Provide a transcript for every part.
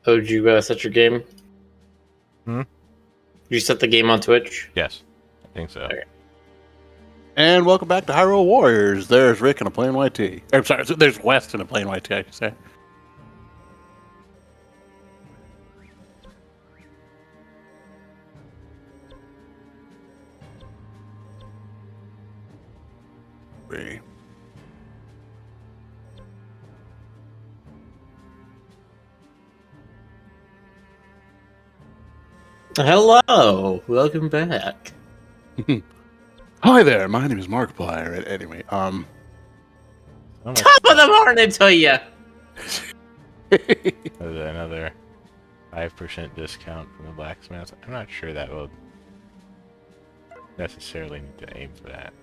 Oh, did you set your game? Hmm? Did you set the game on Twitch? Yes, I think so. Okay. And welcome back to Hyrule Warriors. There's Rick in a plain white tee. I'm sorry, there's West in a plain white tee, I should say. Three. Hello, welcome back. Hi there, my name is Markiplier. Anyway, Oh my- Top of the morning to you. Another 5% discount from the blacksmith. I'm not sure that will necessarily need to aim for that.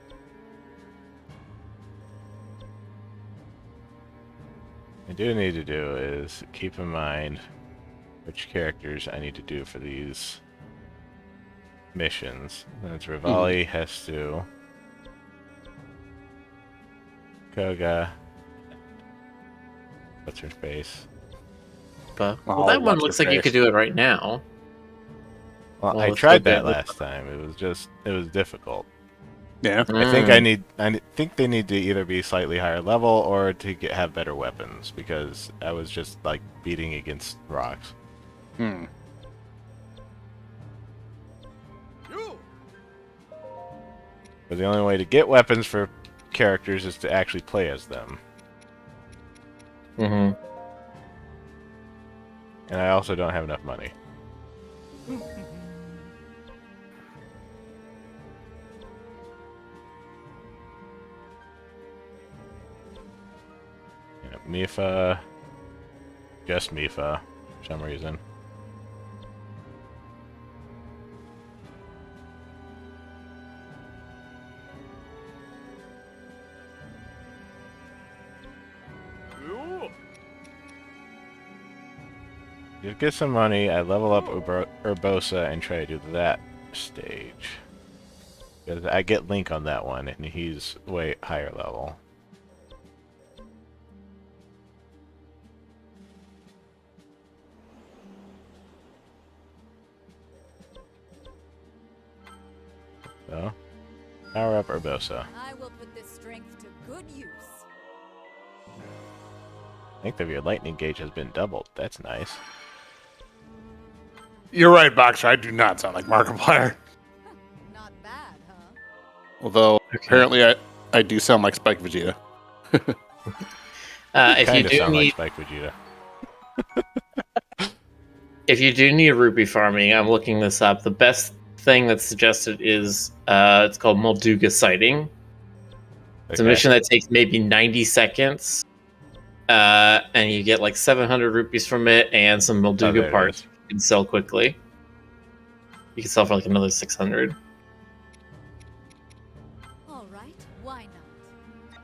What I do need to do is keep in mind which characters I need to do for these missions. That's Rivali has to Koga. What's her face? Well, Oh, that one what's looks her like you face? could do it right now. Well, Well, I let's tried go that there. last time. It was difficult. yeah. I think I think they need to either be slightly higher level or to have better weapons, because I was just like beating against rocks. Hmm. But the only way to get weapons for characters is to actually play as them. Mm-hmm. And I also don't have enough money. Yeah, Mifa. Just Mifa, for some reason. You get some money, I level up Urbosa and try to do that stage. Because I get Link on that one, and he's way higher level. So, power up Urbosa. I will put this strength to good use. Length of your lightning gauge has been doubled. That's nice. You're right, Boxer. I do not sound like Markiplier. Not bad, huh? Although, apparently, I do sound like Spike Vegeta. If you Kinda do sound need, like Spike Vegeta. if you do need rupee farming, I'm looking this up. The best thing that's suggested is it's called Molduga sighting. It's a Okay. mission that takes maybe 90 seconds, and you get like 700 rupees from it and some there Molduga it parts is. you can sell quickly. You can sell for like another 600. All right, why not?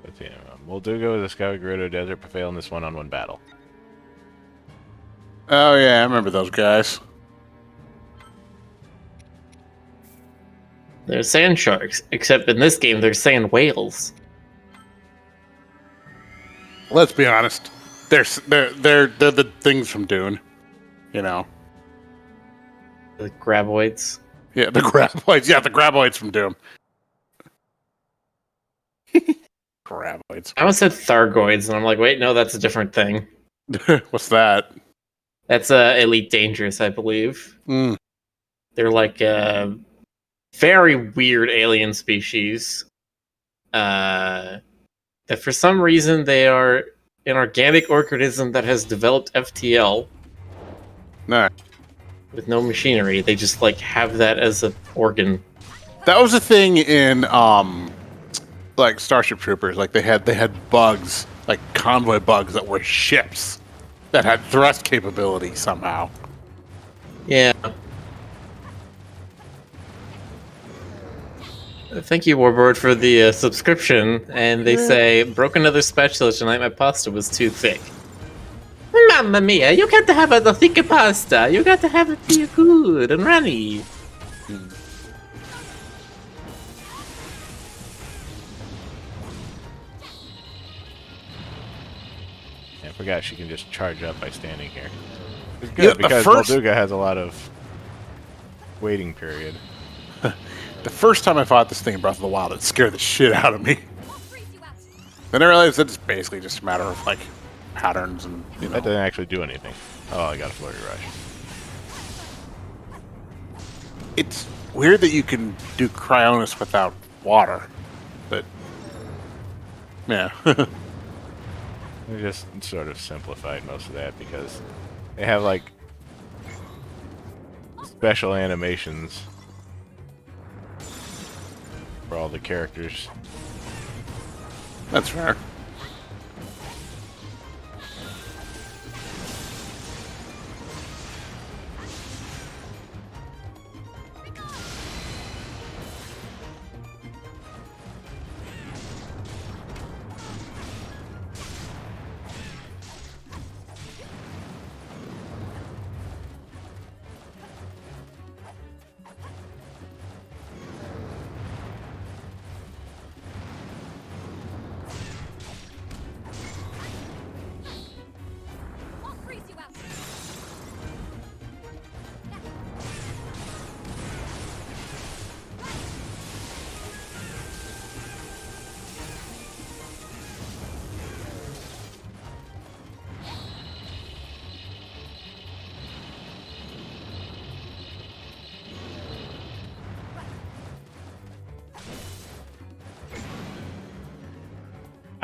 Let's see. Molduga with a Scout Gerudo Desert prevail in this one-on-one battle. Oh, yeah, I remember those guys. They're sand sharks, except in this game they're sand whales. Let's be honest. They're the things from Dune. You know. The graboids. Yeah, the graboids. Yeah, the graboids from Doom. Graboids. I almost said thargoids, and I'm like, wait, no, that's a different thing. What's that? That's Elite Dangerous, I believe. Mm. They're like a very weird alien species. That for some reason they are an organic organism that has developed FTL No. with no machinery. They just like have that as an organ. That was a thing in like Starship Troopers. Like they had bugs, like convoy bugs that were ships that had thrust capability somehow. Yeah. Thank you, Warbird, for the subscription. And they say, broke another spatula tonight. My pasta was too thick. Mamma mia, you got to have a thicker pasta. You got to have it be good and runny. I forgot she can just charge up by standing here. It's good Yeah, the because first- Molduga has a lot of waiting period. The first time I fought this thing in Breath of the Wild, it scared the shit out of me. I'll freeze you out. Then I realized that it's basically just a matter of like patterns and you know. That doesn't actually do anything. Oh, I got a flurry rush. It's weird that you can do Cryonis without water, but yeah. They just sort of simplified most of that because they have like special animations for all the characters. That's fair. I'll freeze you out.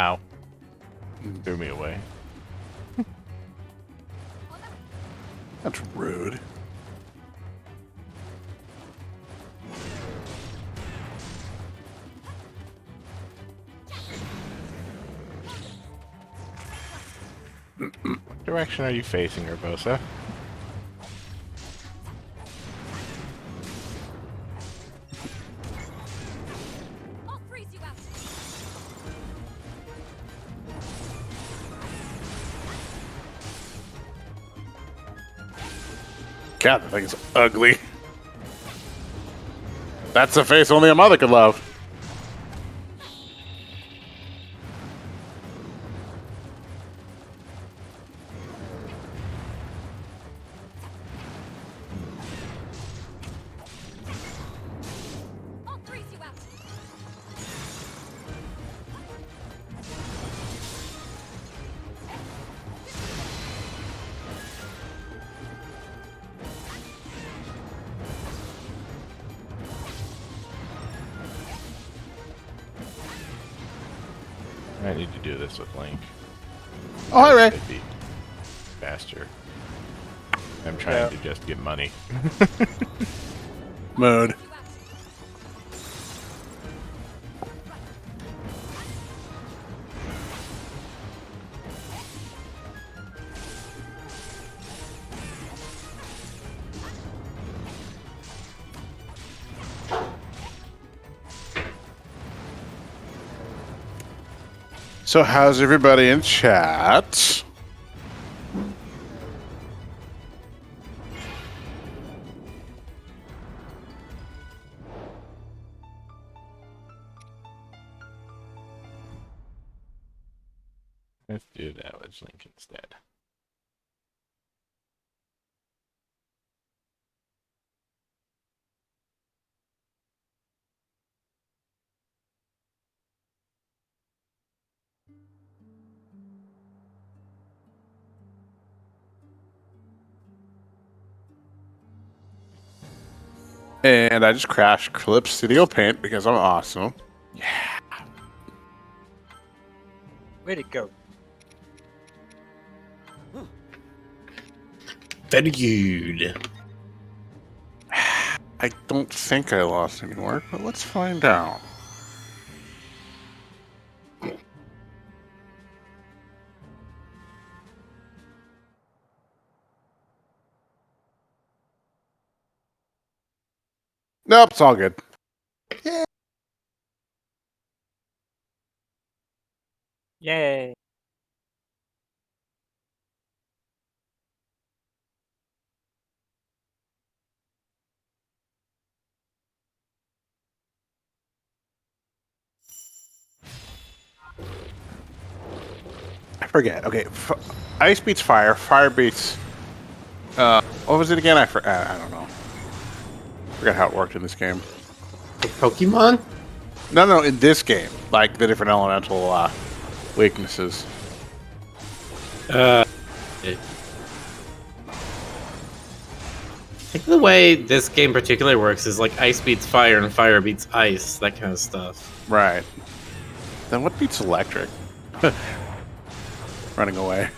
Ow. Threw me away. That's rude. What direction are you facing, Urbosa? I'll freeze you out. God, that thing's ugly. That's a face only a mother could love. I'll freeze you out. I need to do this with Link. Oh, hi, Ray. It'd be faster. I'm trying to just get money. Mode. You out. So how's everybody in chat? Let's do that with Link instead. And I just crashed Clip Studio Paint because I'm awesome. Way to go. Very good. I don't think I lost any work, but let's find out. Nope, it's all good. Yay. I forget. Okay, ice beats fire. Fire beats. What was it again? I don't know. Forgot how it worked in this game. Like Pokemon? No, in this game, like the different elemental weaknesses. I think the way this game particularly works is like ice beats fire and fire beats ice, that kind of stuff. Right. Then what beats electric? Running away.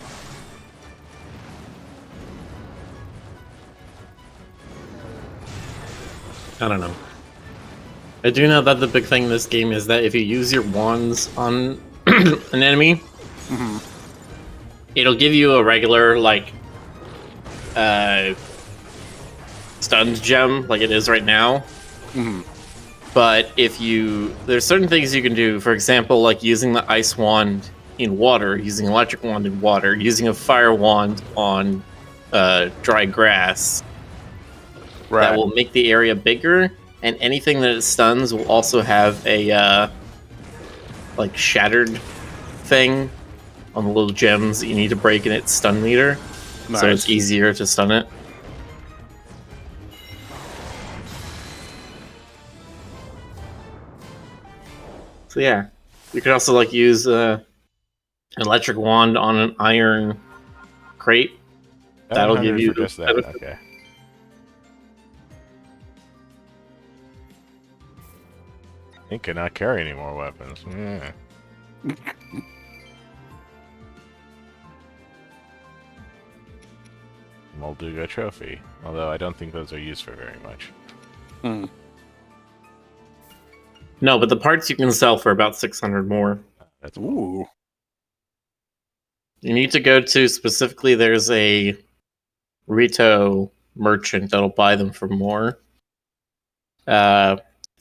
I don't know. I do know that the big thing in this game is that if you use your wands on an enemy, it'll give you a regular, like, stunned gem, like it is right now. But if you... There's certain things you can do, for example, like using the ice wand in water, using electric wand in water, using a fire wand on dry grass. Right. That will make the area bigger, and anything that it stuns will also have a like shattered thing on the little gems that you need to break in its stun meter, so it's easier to stun it. So yeah, you could also like use an electric wand on an iron crate. That'll give you just that. Okay. He cannot carry any more weapons. Yeah. Molduga trophy. Although I don't think those are used for very much. No, but the parts you can sell for about 600 more. That's Ooh. You need to go to specifically. There's a Rito merchant that'll buy them for more.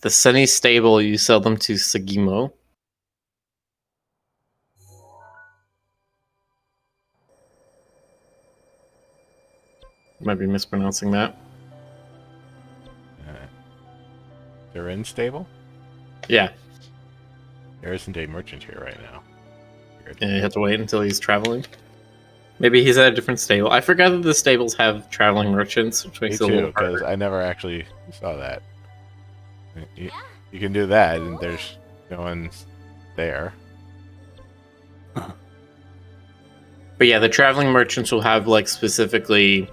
The Sunny Stable, you sell them to Sagimo. Might be mispronouncing that. They're in stable? Yeah. There isn't a merchant here right now. Yeah, you have to wait until he's traveling. Maybe he's at a different stable. I forgot that the stables have traveling merchants, which Me makes it a too, little because harder. I never actually saw that. You can do that, and there's no one there. But yeah, the traveling merchants will have like specifically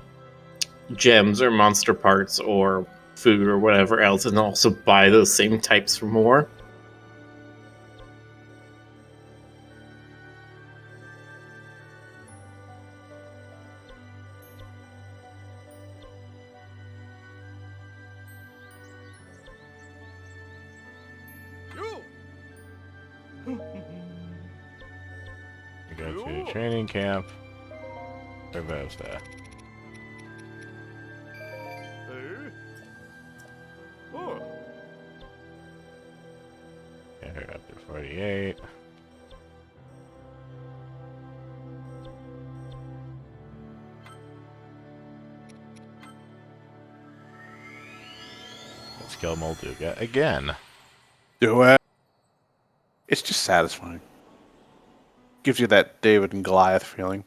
gems or monster parts or food or whatever else, and they'll also buy those same types for more. You go to training camp. Herbosa. Get her up to 48. Let's kill Molduga again. Do it. It's just satisfying. Gives you that David and Goliath feeling.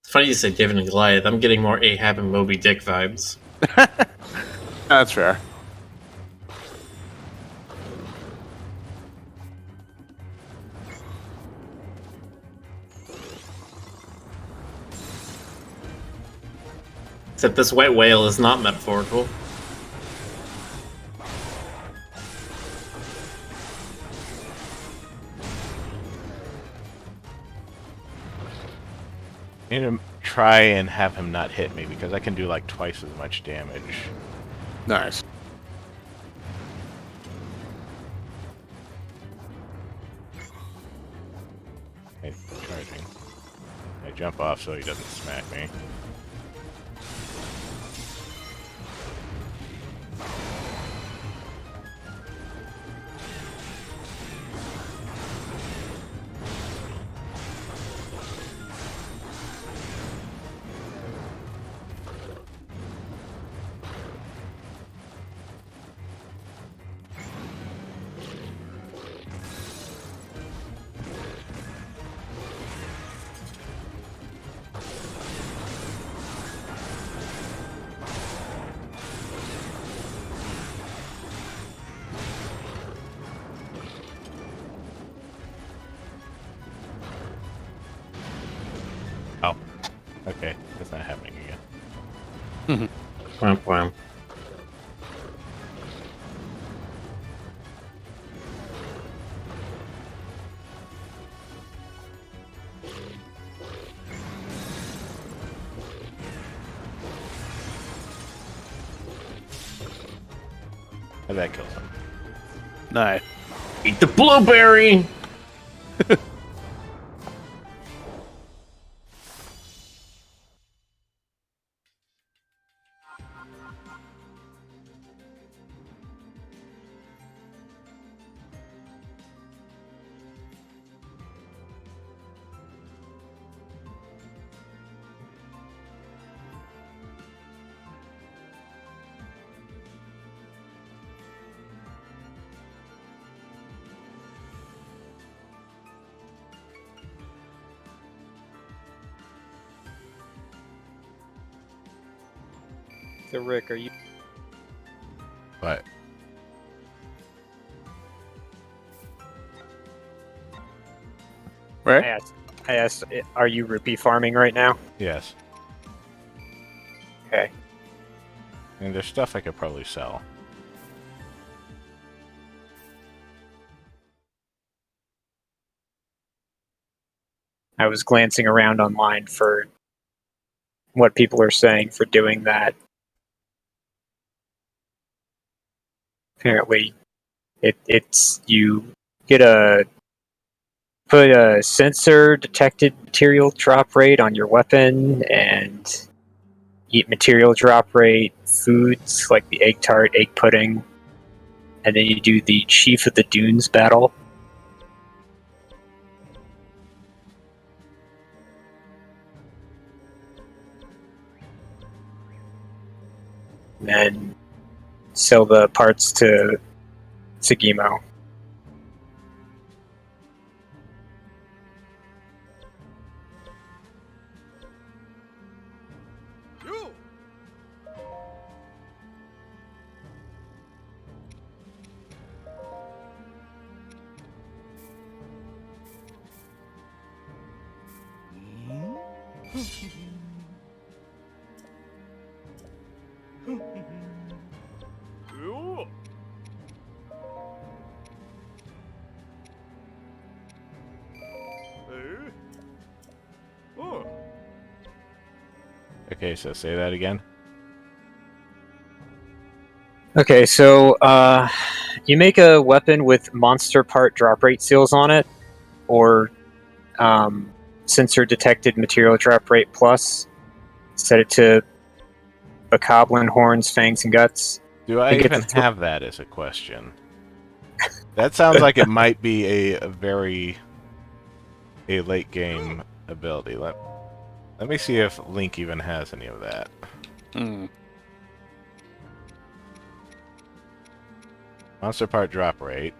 It's funny you say David and Goliath. I'm getting more Ahab and Moby Dick vibes. That's fair. Except this white whale is not metaphorical. I need to try and have him not hit me because I can do like twice as much damage. Nice. Hey, charging. I jump off so he doesn't smack me. Okay, that's not happening again. Wham, wham. And that kills him. Nice. Eat the blueberry! So Rick, are you? But Right? I asked, are you rupee farming right now? yes, Okay. and there's stuff I could probably sell. I was glancing around online for what people are saying for doing that. Apparently, it's you get put a sensor detected material drop rate on your weapon and eat material drop rate foods like the egg tart, egg pudding, and then you do the Chief of the Dunes battle. And then sell the parts to Sugimo. Okay, so say that again. Okay, so you make a weapon with monster part drop rate seals on it, or sensor detected material drop rate plus. Set it to bokoblin horns, fangs, and guts. Do I And get even the have that as a question? That sounds like it might be a very late game ability. Let me see if Link even has any of that. Hmm. Monster part drop rate.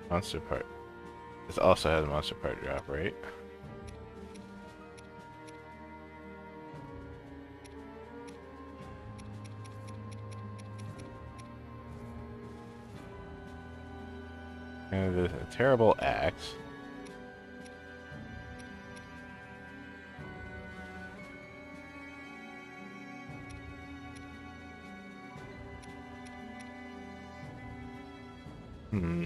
Monster part. This also has a monster part drop rate. And there's a terrible axe. Hmm.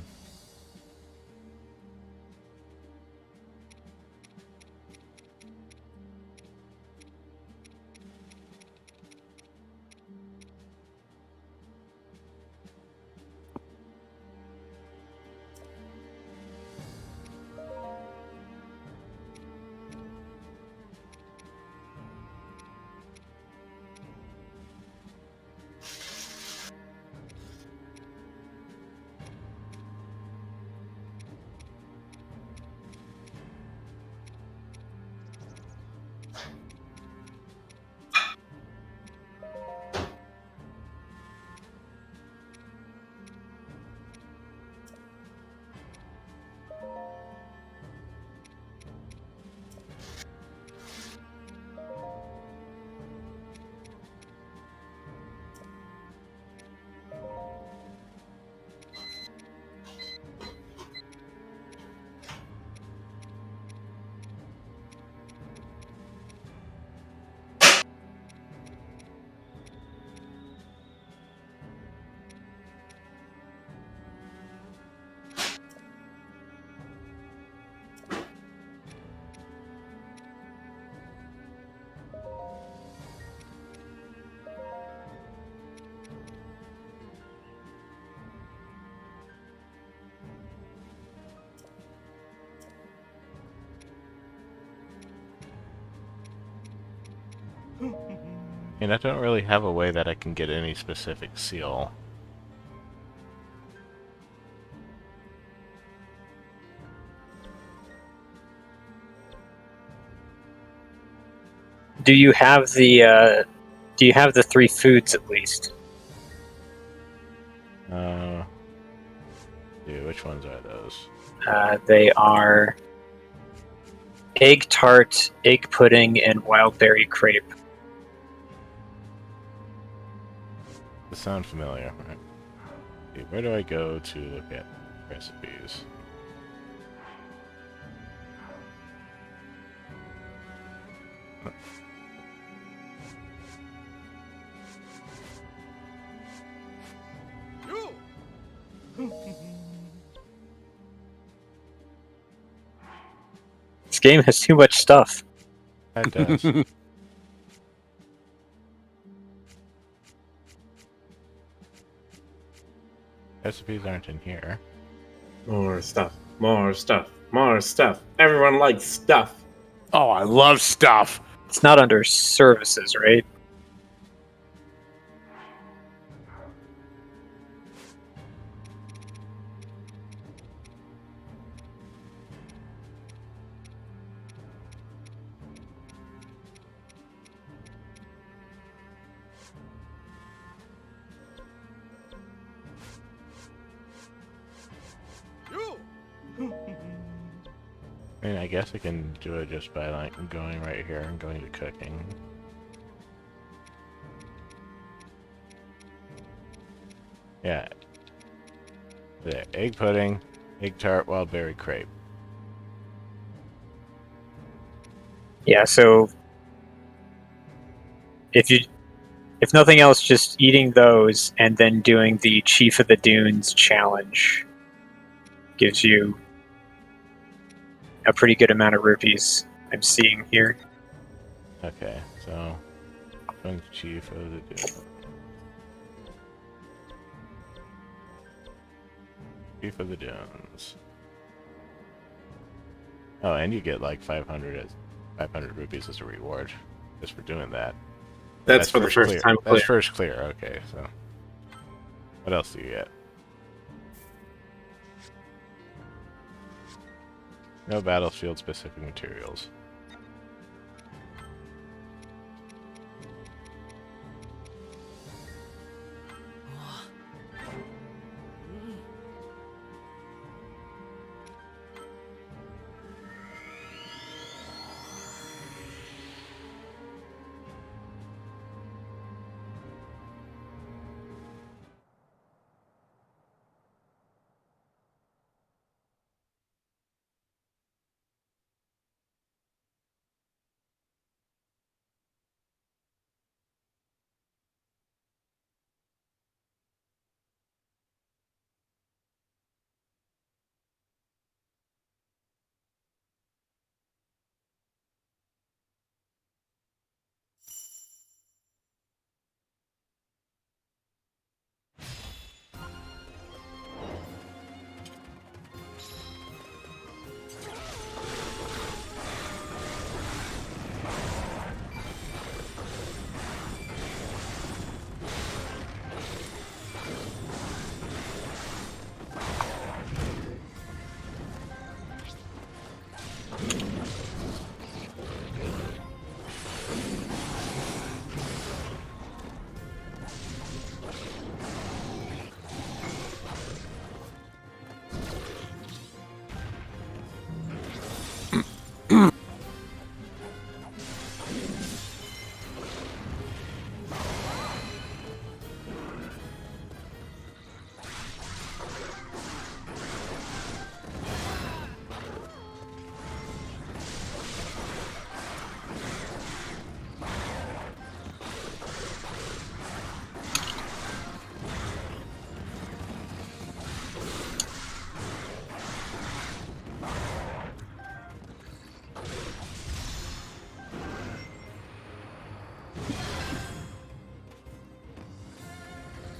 And I don't really have a way that I can get any specific seal. Do you have the 3 foods at least? Dude, which ones are those? They are egg tart, egg pudding, and wild berry crepe. They sound familiar. Right? Okay, where do I go to look at recipes? This game has too much stuff. That does. Recipes aren't in here. More stuff. More stuff. More stuff. Everyone likes stuff. Oh, I love stuff. It's not under services, right? I mean, I guess I can do it just by like going right here and going to cooking. Yeah. The egg pudding, egg tart, wild berry crepe. Yeah, so if nothing else, just eating those and then doing the Chief of the Dunes challenge gives you a pretty good amount of rupees I'm seeing here. Okay, so going to Chief of the Dunes. Chief of the Dunes. Oh, and you get like 500 rupees as a reward just for doing that. That's for the first clear. time clear. That's first clear. Okay, so what else do you get? No battlefield specific materials.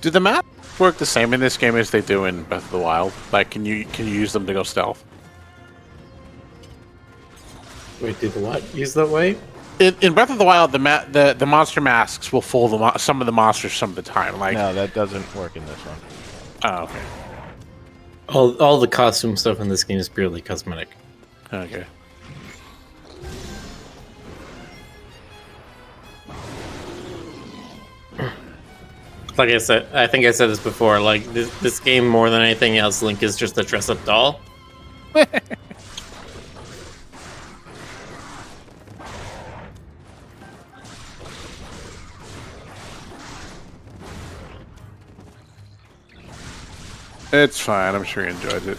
Do the maps work the same in this game as they do in Breath of the Wild? Like, can you use them to go stealth? Wait, do the what? Use that way? in Breath of the Wild, the monster masks will fool some of the monsters some of the time. Like, No, that doesn't work in this one. oh, okay, All the costume stuff in this game is purely cosmetic. okay. Like I said, I think I said this before. Like this game, more than anything else, Link is just a dress-up doll. It's fine. I'm sure he enjoys it.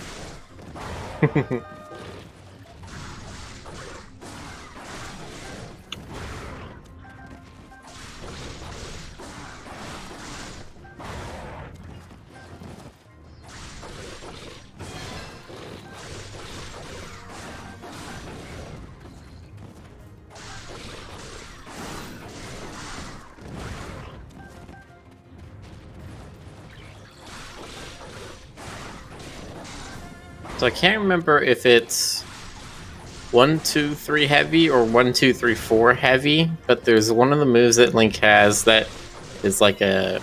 So I can't remember if it's 1, 2, 3 heavy or 1, 2, 3, 4 heavy, but there's one of the moves that Link has that is like a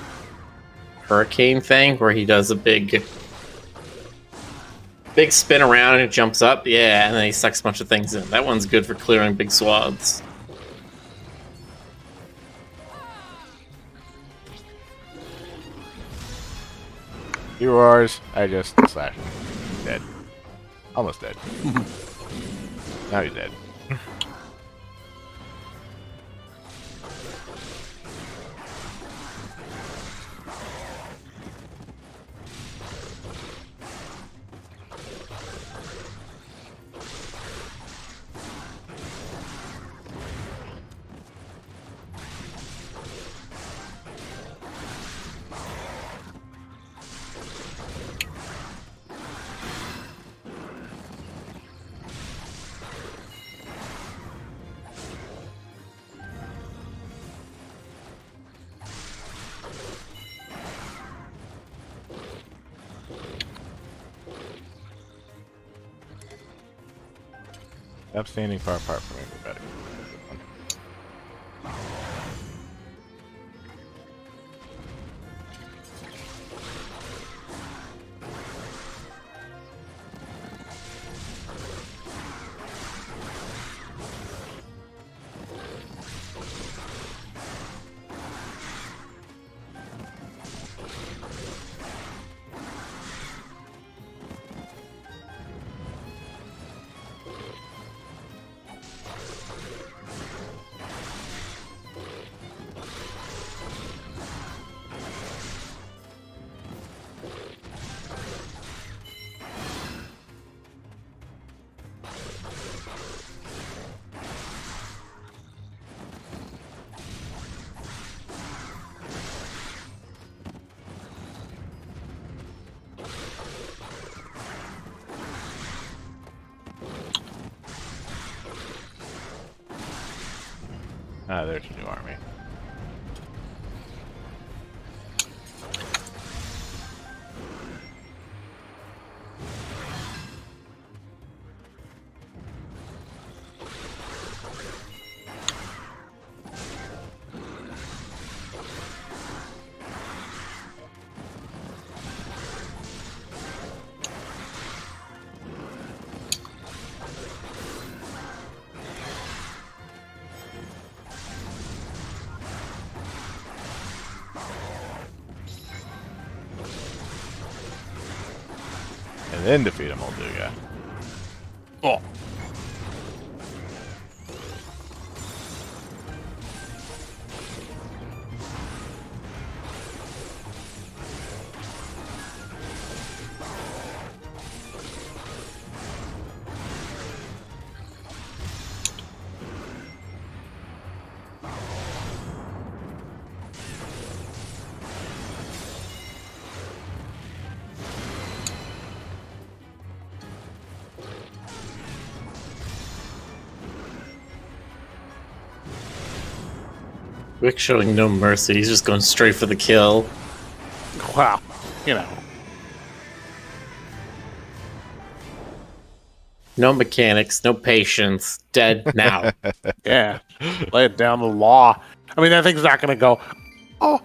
hurricane thing where he does a big spin around and it jumps up. Yeah, and then he sucks a bunch of things in. That one's good for clearing big swaths. Yours. I just slashed him. Dead. Almost dead. Now he's dead. Stop standing far apart from everybody. Ah, there's a new army. And then defeat him, Olduga. Oh. Rick showing no mercy. He's just going straight for the kill. Wow. You know. No mechanics, no patience. Dead now. Yeah. Lay it down the law. I mean, that thing's not going to go, oh,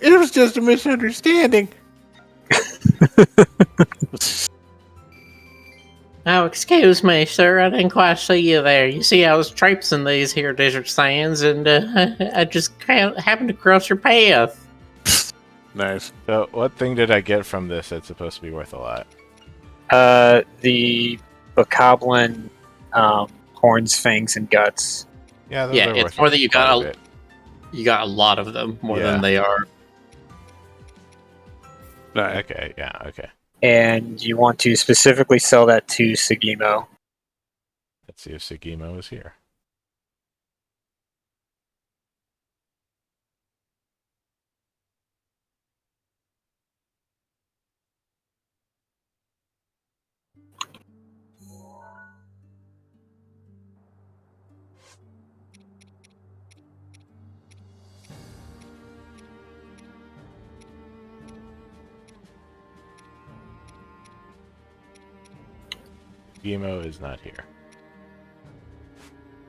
it was just a misunderstanding. Oh, excuse me, sir. I didn't quite see you there. You see, I was traipsing these here desert sands, and I just happened to cross your path. Nice. So, what thing did I get from this that's supposed to be worth a lot? The bokoblin horns, fangs, and guts. Yeah, those Yeah, are it's worth more that you quite got a bit. you got a lot of them, more Yeah. than they are. Nice. Okay, yeah, okay. And you want to specifically sell that to Sagimo. Let's see if Sagimo is here. Sagimo is not here.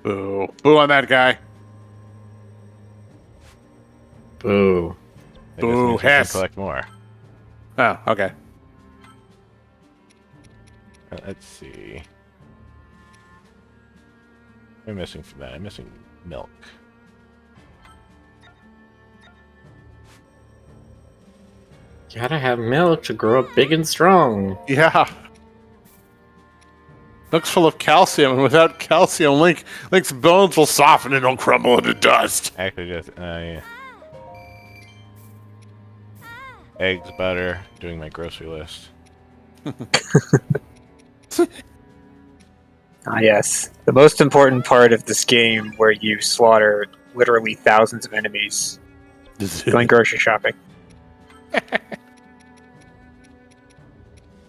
Boo. Boo on that guy. Boo. That Boo, just means we can Hess. collect more. Oh, okay. Let's see. What am I missing from that? I'm missing milk. Gotta have milk to grow up big and strong. Yeah. Milk's full of calcium, and without calcium, Link's bones will soften and he'll crumble into dust. Actually, just yeah. Eggs, butter. Doing my grocery list. Ah, yes. The most important part of this game where you slaughter literally thousands of enemies. Going grocery shopping.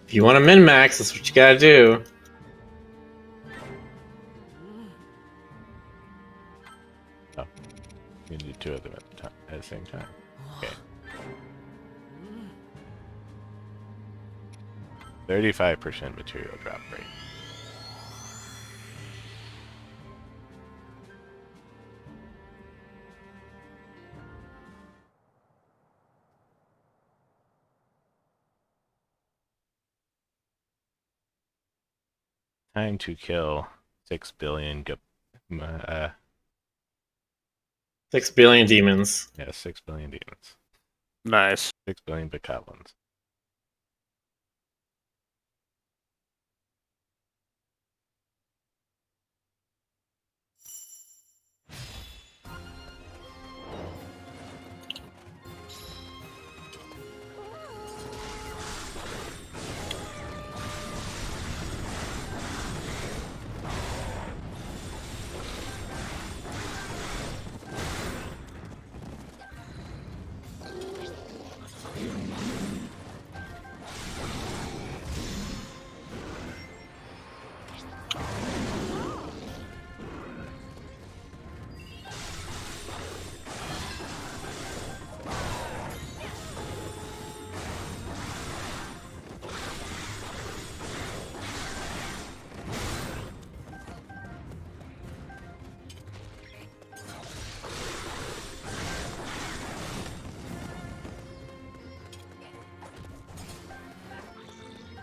If you want to min-max, that's what you gotta do. You can do two of them at the same time. Okay. 35% material drop rate. Time to kill 6 billion. 6 billion demons. Yeah, 6 billion demons. Nice. 6 billion bokoblins.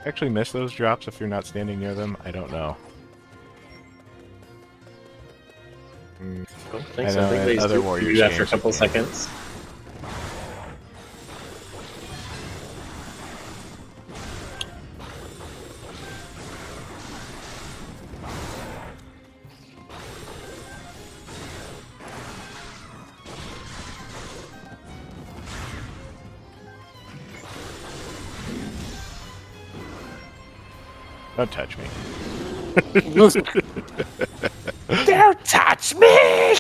Actually miss those drops if you're not standing near them? I don't know. Don't think I so. know, I think they other do Warriors after a games couple you can. seconds. Don't touch me. Don't touch me!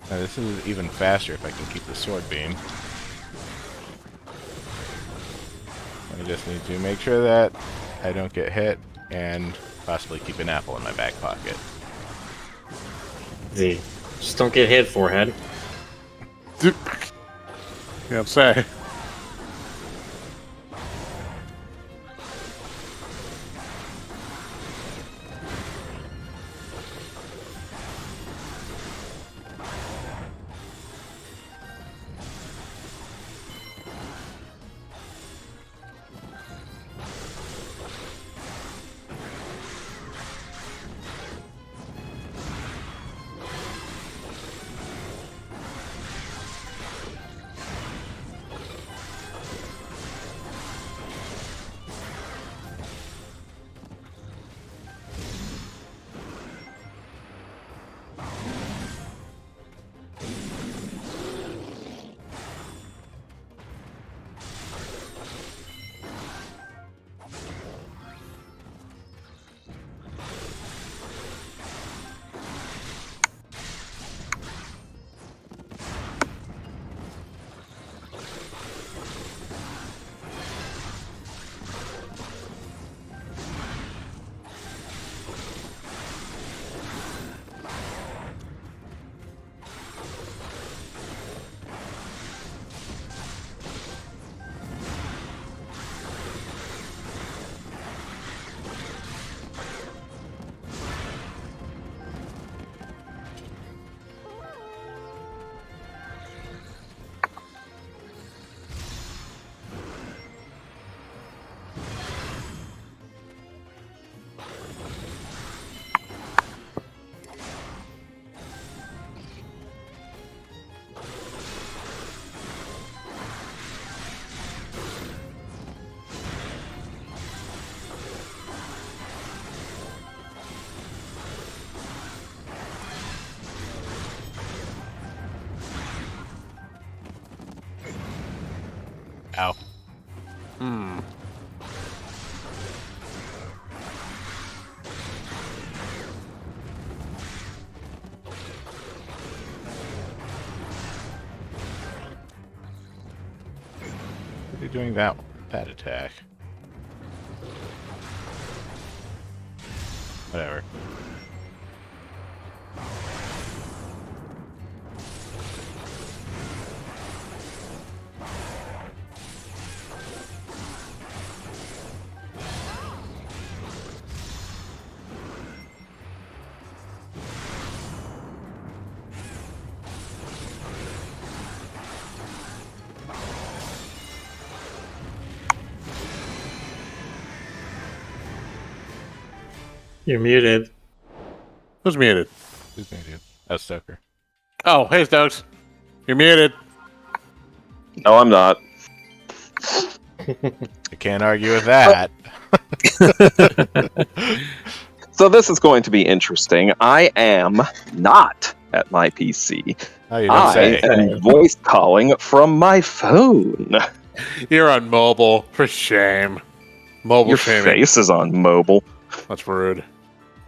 Now, this is even faster if I can keep the sword beam. I just need to make sure that I don't get hit and possibly keep an apple in my back pocket. Z. Just don't get hit, forehead. You know what I'm saying? Ow. What are you doing that attack? Whatever. You're muted. Who's muted? Who's gonna do? Oh, Stoker. Oh, hey, Stokes. You're muted. No, I'm not. I can't argue with that. So this is going to be interesting. I am not at my PC. Oh, you don't I say. am voice calling from my phone. You're on mobile. For shame. Mobile Your shaming. face is on mobile. That's rude.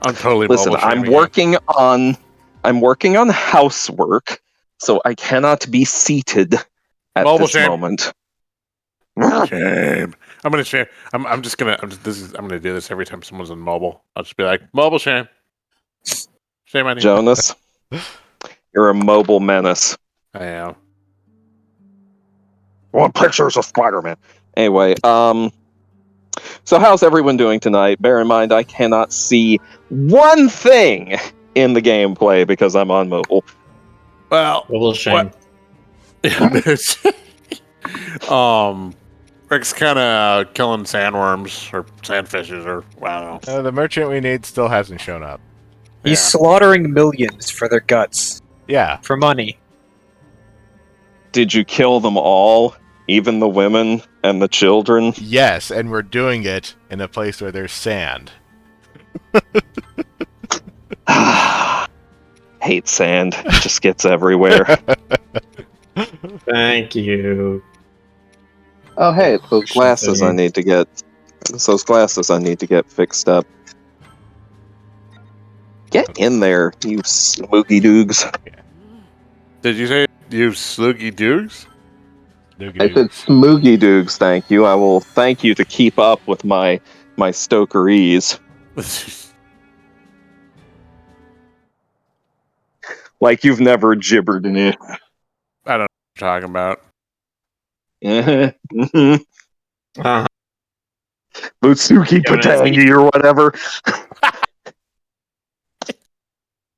I'm totally Listen, mobile I'm shaming working on housework, so I cannot be seated at Mobile this shame. moment. you. Shame. I'm gonna shame. I'm gonna do this every time someone's on mobile. I'll just be like, mobile shame. Shame on you. Jonas, you're a mobile menace. I am. Want pictures of Spider-Man. Anyway, so how's everyone doing tonight? Bear in mind, I cannot see one thing in the gameplay because I'm on mobile. Well, Little shame. Rick's kind of killing sandworms or sandfishes or I don't know. The merchant we need still hasn't shown up. He's Yeah. slaughtering millions for their guts. Yeah. For money. Did you kill them all? Even the women and the children? Yes, and we're doing it in a place where there's sand. Hate sand. It just gets everywhere. Thank you. Oh, hey, those Shit, glasses I dude. need to get. Those glasses I need to get fixed up. Get in there, you smooky doogs. Did you say you Sloogie Dukes? I said Smoogie Doogs, thank you. I will thank you to keep up with my Stokerese. Like you've never gibbered in it. I don't know what you're talking about. Uh, Butsuki Yeah, but Patangi or whatever.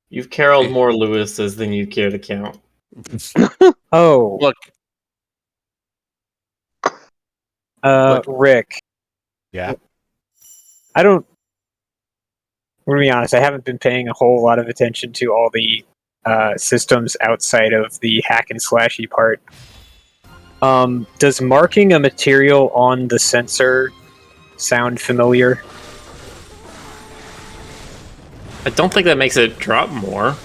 you've caroled more Lewis's than you care to count. Oh, Look, Rick. Yeah. I don't. I'm gonna be honest. I haven't been paying a whole lot of attention to all the systems outside of the hack and slashy part. Does marking a material on the sensor sound familiar? I don't think that makes it drop more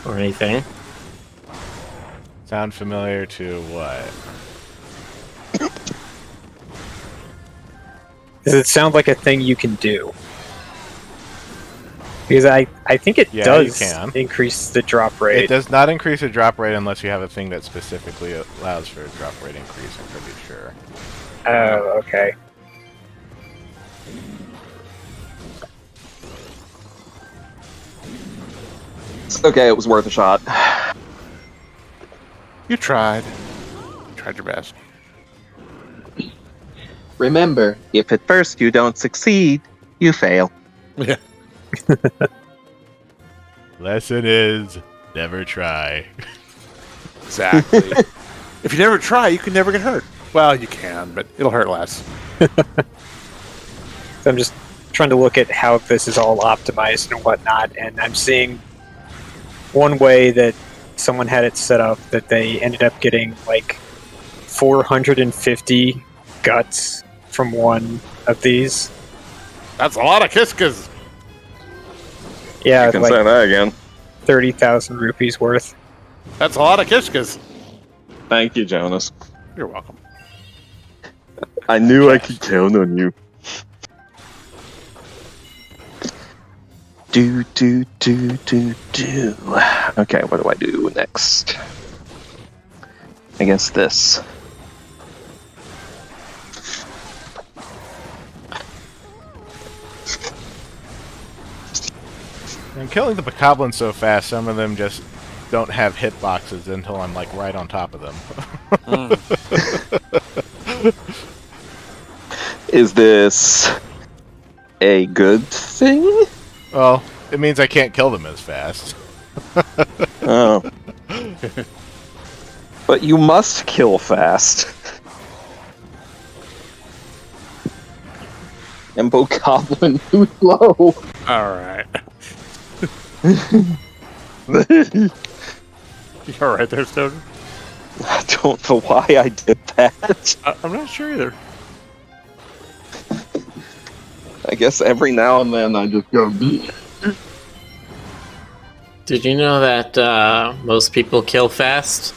or anything. Sound familiar to what? Does it sound like a thing you can do? Because I think it Yeah, does you can. increase the drop rate. It does not increase the drop rate unless you have a thing that specifically allows for a drop rate increase, I'm pretty sure. Oh, okay. Okay, it was worth a shot. you tried. Tried your best. Remember, if at first you don't succeed, you fail. Yeah. Lesson is never try. Exactly. If you never try, you can never get hurt. Well, you can, but it'll hurt less. So I'm just trying to look at how this is all optimized and whatnot, and I'm seeing one way that someone had it set up that they ended up getting like 450 guts from one of these. That's a lot of Kiskas. Yeah, You can like say that again. 30,000 rupees worth. That's a lot of Kiskas. Thank you, Jonas. You're welcome. I knew I could count on you. Do. Okay, what do I do next? I guess this. I'm killing the bokoblins so fast, some of them just don't have hitboxes until I'm like right on top of them. Is this a good thing? Well, it means I can't kill them as fast. Oh. But you must kill fast. And Bokoblin too slow. Alright. You alright there, Stoker? I don't know why I did that. I'm not sure either. I guess every now and then I just go. Did you know that most people kill fast?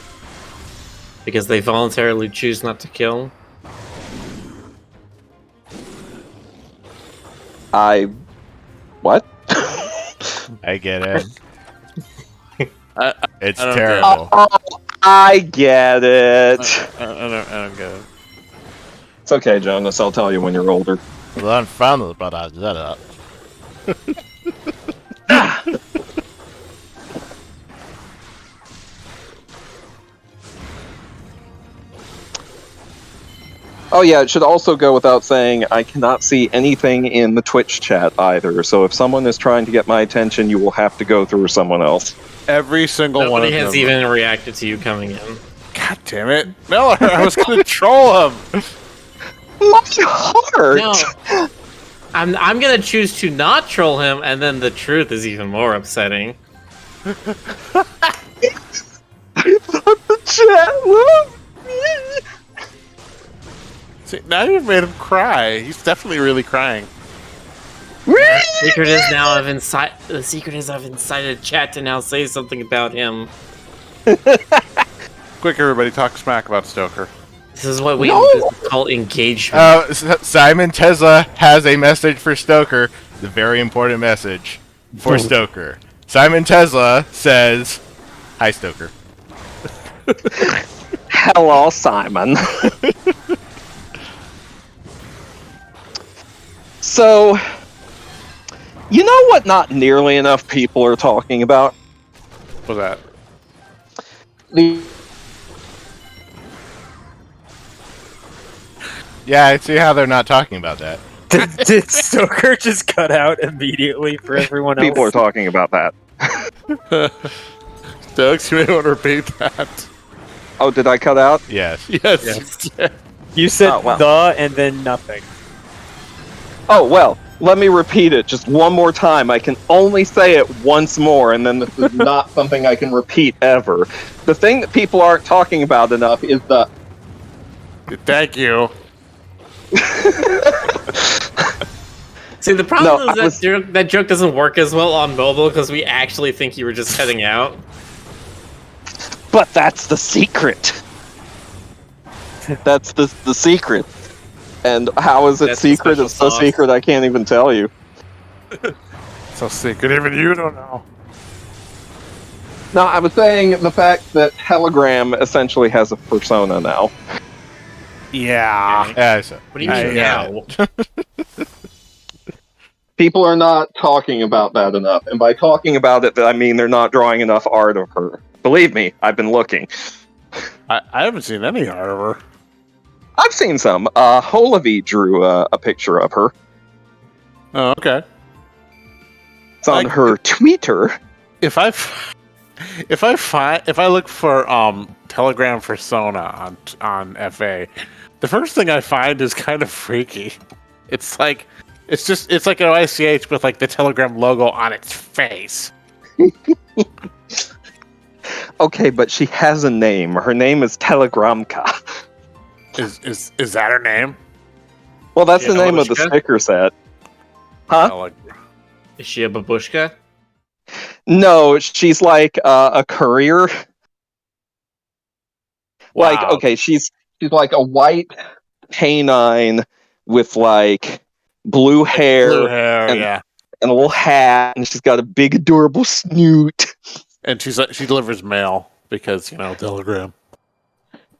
Because they voluntarily choose not to kill? What? I get it. It's I don't terrible. Oh, I get it. I don't get it. It's okay, Jonas. I'll tell you when you're older. Well, I'm fun, but I did it. Oh yeah, it should also go without saying I cannot see anything in the Twitch chat either. So if someone is trying to get my attention, you will have to go through someone else. Every single one Nobody of has them. even reacted to you coming in. God damn it. Miller, I was gonna troll him. My heart! No. I'm gonna choose to not troll him, and then the truth is even more upsetting. I thought the chat loved me! See, now you've made him cry. He's definitely really crying. The secret is now I've incited chat to now say something about him. Quick, everybody, talk smack about Stoker. This is what we call engagement. Simon Tesla has a message for Stoker. The very important message for Stoker. Simon Tesla says, "Hi, Stoker." Hello, Simon. So, you know what not nearly enough people are talking about? What's that? The Yeah, I see how they're not talking about that. Did Stoker just cut out immediately for everyone else? people are talking about that. Doug, you may want to repeat that. Oh, did I cut out? Yes. Yes. You said Oh, wow. the and then nothing. Oh, well, let me repeat it just one more time. I can only say it once more, and then this is not something I can repeat ever. The thing that people aren't talking about enough is the... Thank you. See, the problem No, is that joke doesn't work as well on mobile because we actually think you were just cutting out. But that's the secret. That's the secret. And how is it That's the secret? special It's so sauce. secret I can't even tell you. So secret, even you don't know. No, I was saying the fact that Telegram essentially has a persona now. Yeah. Yeah, so, What do you mean yeah. now? People are not talking about that enough. And by talking about it, I mean they're not drawing enough art of her. Believe me, I've been looking. I haven't seen any art of her. I've seen some. Holavi drew a picture of her. Oh, okay. It's on Like- her Twitter. If I look for Telegram persona on FA, the first thing I find is kind of freaky. It's like an ICH with like the Telegram logo on its face. Okay, but she has a name. Her name is Telegramka. Is that her name? Well, that's Yeah, the name of the Babushka? sticker set. Huh? Oh, like, Is she a babushka? No, she's like a courier. Like, wow. okay, she's like a white canine with like blue hair, Blue hair, and- yeah. and a little hat, and she's got a big adorable snoot. And she delivers mail because Telegram.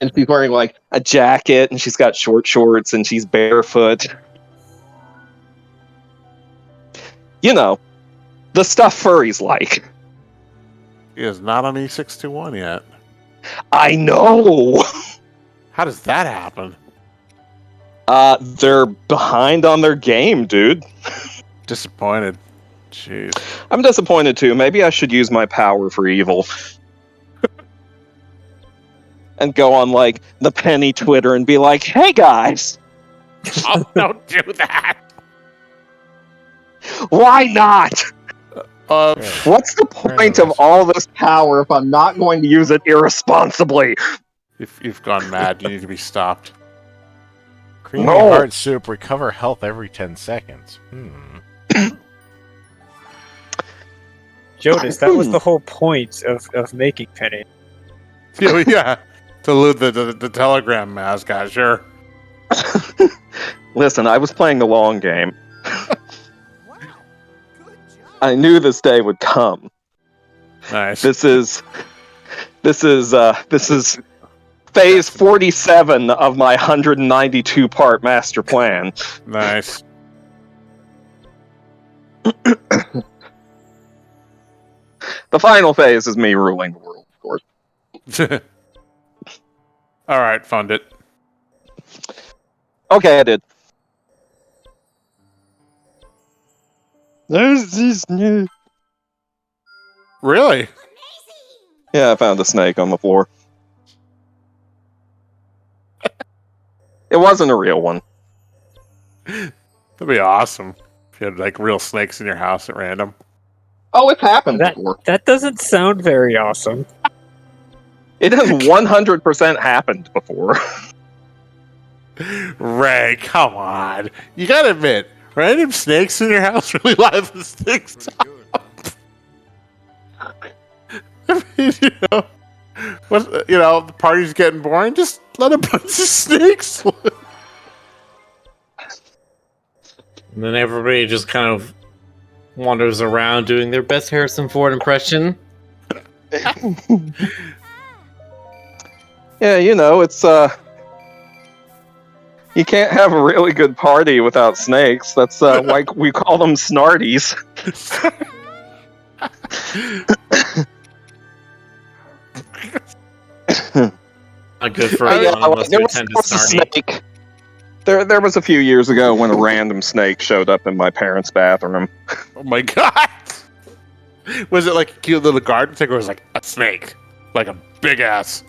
And she's wearing like a jacket, and she's got short shorts, and she's barefoot. You know, the stuff furries like. He is not on E621 yet. I know! How does that happen? They're behind on their game, dude. Disappointed. Jeez. I'm disappointed too. Maybe I should use my power for evil. And go on, like, the penny Twitter and be like, hey guys, Oh, don't do that. why not? Uh, What's the point of all this power if I'm not going to use it irresponsibly? if you've gone mad, you need to be stopped. creamy No. heart soup, recover health every 10 seconds. Jonas, that was the whole point of making Penny. Yeah. To loot the Telegram mascot, sure. Listen, I was playing the long game. I knew this day would come. Nice. This is phase 47 of my 192 part master plan. Nice. The final phase is me ruling the world, of course. Alright, fund it. Okay, I did. There's this new. Really? Yeah, I found a snake on the floor. It wasn't a real one. That'd be awesome. If you had like real snakes in your house at random. Oh, it's happened That before. that doesn't sound very awesome. It has 100% happened before. Ray, come on. You gotta admit, random snakes in your house really livens things up. I mean, the party's getting boring, just let a bunch of snakes live. And then everybody just kind of wanders around doing their best Harrison Ford impression. Yeah, it's you can't have a really good party without snakes. That's why we call them snarties. Not good for Oh, a yeah, one unless there you was, tend to there was a snarty. snake. There was a few years ago when a random snake showed up in my parents' bathroom. Oh my god! Was it like a cute little garden snake, or was it like a snake? Like a big ass?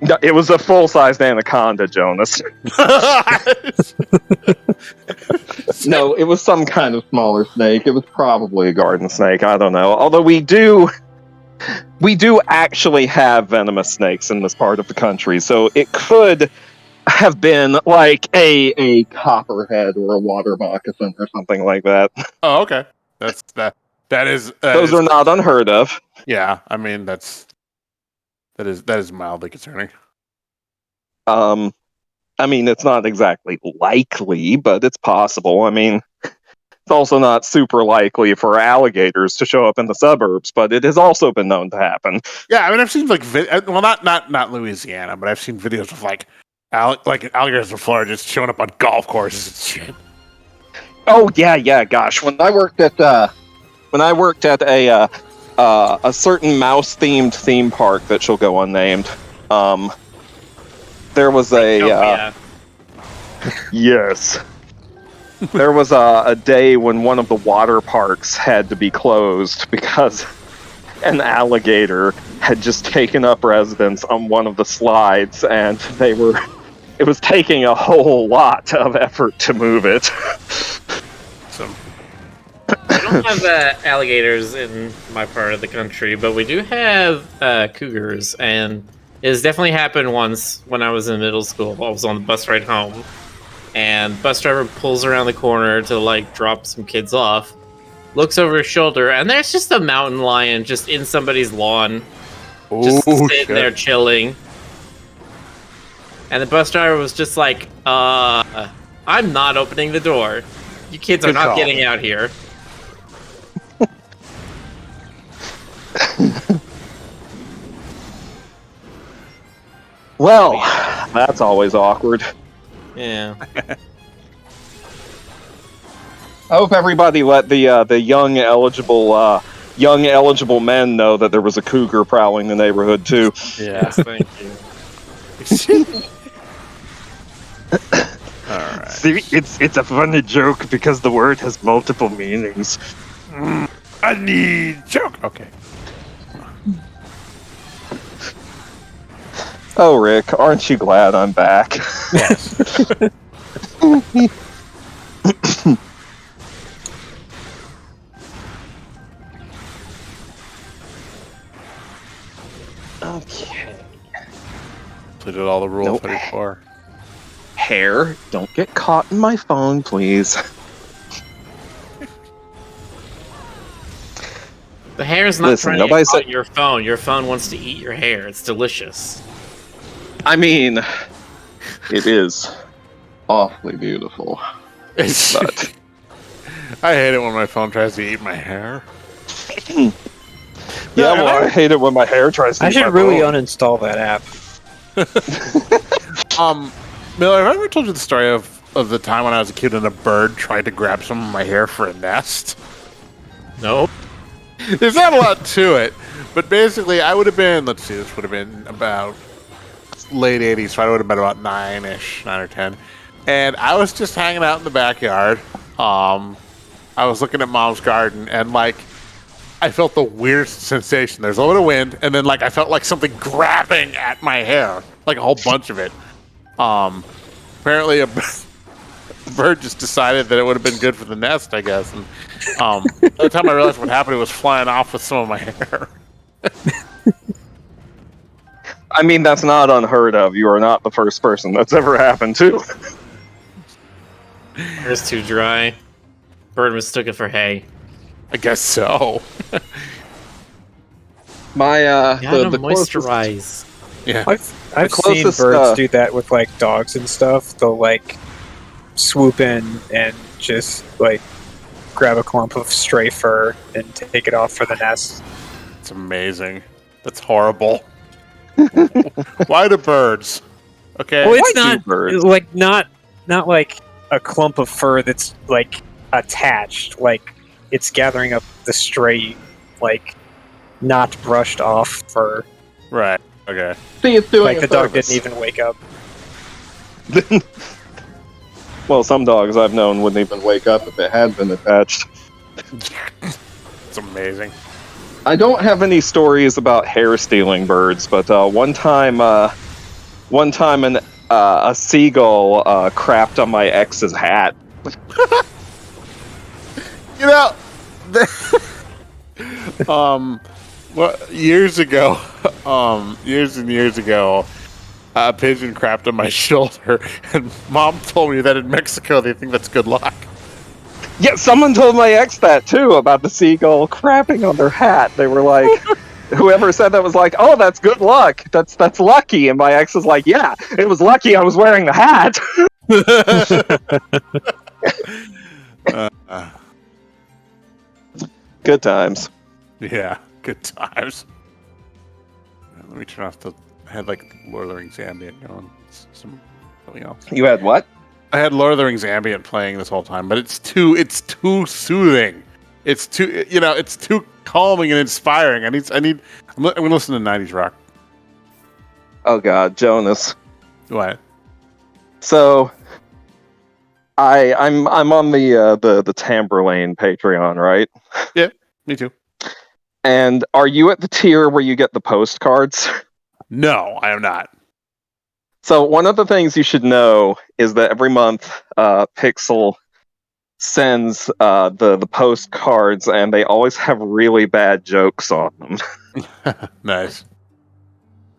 No, it was a full-sized anaconda, Jonas. No, it was some kind of smaller snake. It was probably a garden snake. I don't know. Although we do actually have venomous snakes in this part of the country, so it could have been like a copperhead or a water moccasin or something like that. Oh, okay. That is Those are not unheard of. Yeah, I mean that is mildly concerning. I mean, it's not exactly likely, but it's possible. I mean, it's also not super likely for alligators to show up in the suburbs, but it has also been known to happen. Yeah, I mean I've seen like well not Louisiana, but I've seen videos of like alligators in Florida just showing up on golf courses and shit. Oh yeah. Gosh, when I worked at a certain mouse-themed theme park that shall go unnamed, there was a yes. There was a day when one of the water parks had to be closed because an alligator had just taken up residence on one of the slides, and it was taking a whole lot of effort to move it. So We don't have alligators in my part of the country, but we do have cougars, and it has definitely happened once when I was in middle school. I was on the bus ride home, and bus driver pulls around the corner to like drop some kids off, looks over his shoulder, and there's just a mountain lion just in somebody's lawn, just sitting there chilling. And the bus driver was just like, I'm not opening the door. You kids are Good not call. getting out here. Well, that's always awkward. Yeah. I hope everybody let the young eligible men know that there was a cougar prowling the neighborhood too. yeah. Yes, thank you. All right. See, it's a funny joke because the word has multiple meanings. I need joke. Okay. Oh, Rick, aren't you glad I'm back? Yes. Okay. Completed all the rules Nope. 34. Hair, don't get caught in my phone, please. The hair is not Listen, trying to nobody get caught said- your phone. Your phone wants to eat your hair. It's delicious. I mean, it is awfully beautiful. But I hate it when my phone tries to eat my hair. yeah, well, I hate it when my hair tries to. I eat should my really phone. uninstall that app. Miller, have I ever told you the story of the time when I was a kid and a bird tried to grab some of my hair for a nest? Nope. There's not a lot to it, but basically I would have been, let's see, this would have been about late 80s, so I would have been about 9 or 10. And I was just hanging out in the backyard. I was looking at Mom's garden, and like, I felt the weirdest sensation. There's a little wind, and then like I felt like something grabbing at my hair, like a whole bunch of it. Apparently a bird just decided that it would have been good for the nest, I guess. And by the time I realized what happened, it was flying off with some of my hair. I mean, that's not unheard of. You are not the first person that's ever happened to. Hair's too dry. Bird mistook it for hay. I guess so. My Gotta the closest, moisturize. Yeah. I've seen closest, birds do that with like dogs and stuff. They'll like swoop in and just like grab a clump of stray fur and take it off for the nest. It's amazing. That's horrible. Why the birds? Okay. Well, it's Why do not birds? like not like a clump of fur that's like attached. Like it's gathering up the stray, like not brushed off fur. Right. Okay. See, it's doing Like a the dog service. didn't even wake up. Well, some dogs I've known wouldn't even wake up if it had been attached. It's amazing. I don't have any stories about hair stealing birds, but one time a seagull crapped on my ex's hat. You know, well, years ago, years and years ago, a pigeon crapped on my shoulder, and Mom told me that in Mexico they think that's good luck. Yeah, someone told my ex that too about the seagull crapping on their hat. They were like, whoever said that was like, "Oh, that's good luck. That's lucky." And my ex was like, "Yeah, it was lucky I was wearing the hat." Good times. Yeah, good times. Let me turn off the. I had like Lord of the Rings ambient going. Something else. You had what? I had Lord of the Rings ambient playing this whole time, but it's too soothing. It's too it's too calming and inspiring. I'm gonna listen to 90s rock. Oh God, Jonas. What? So, I'm on the Tamberlane Patreon, right? Me too. And are you at the tier where you get the postcards? No, I am not. So one of the things you should know is that every month, Pixel sends the postcards, and they always have really bad jokes on them. Nice.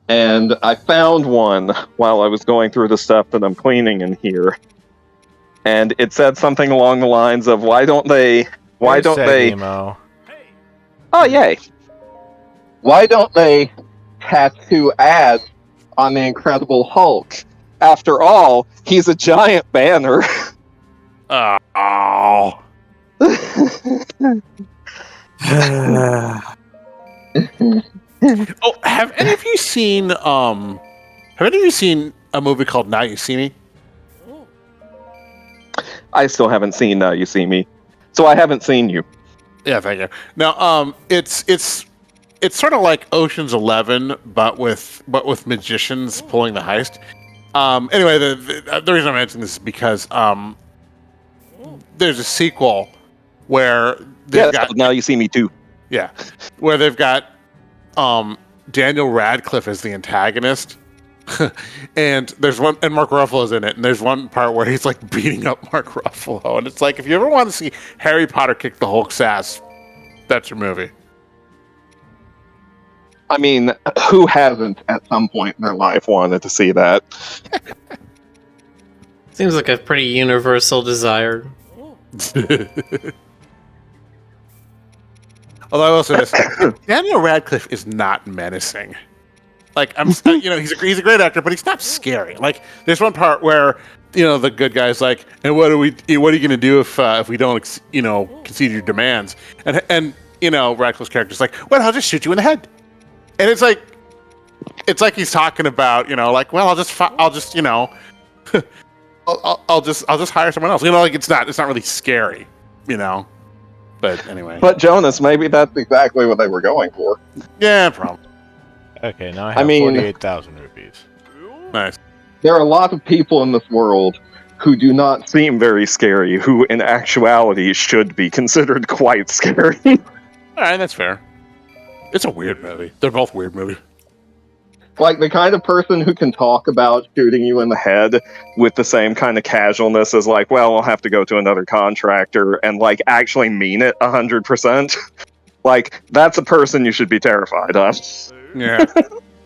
And I found one while I was going through the stuff that I'm cleaning in here, and it said something along the lines of, "Why don't they? Emo. Oh yay! Why don't they tattoo ads on the Incredible Hulk? After all, he's a giant banner." Oh. Oh, have any of you seen a movie called Now You See Me? I still haven't seen Now You See Me, so I haven't seen you. Yeah, thank you. Now, it's sort of like Ocean's 11, but with magicians pulling the heist. Anyway, the reason I'm mentioning this is because there's a sequel where they've got Now You See Me too. where they've got Daniel Radcliffe as the antagonist. And there's one, and Mark Ruffalo's in it, and there's one part where he's like beating up Mark Ruffalo, and it's like, if you ever want to see Harry Potter kick the Hulk's ass, that's your movie. I mean, who hasn't at some point in their life wanted to see that? Seems like a pretty universal desire. Although I will say this, Daniel Radcliffe is not menacing. Like, he's a great actor, but he's not scary. Like, there's one part where, the good guy's like, "And what are you gonna do if we don't, concede your demands?" And Radcliffe's character's like, "Well, I'll just shoot you in the head." And it's like he's talking about, well, I'll just hire someone else. It's not really scary, But anyway. But Jonas, maybe that's exactly what they were going for. Yeah, probably. Okay, now I have 48,000 rupees. Nice. There are a lot of people in this world who do not seem very scary, who in actuality should be considered quite scary. All right, that's fair. It's a weird movie. They're both weird movies. Like the kind of person who can talk about shooting you in the head with the same kind of casualness as like, well, I'll have to go to another contractor, and like actually mean it 100%. Like, that's a person you should be terrified of. Yeah.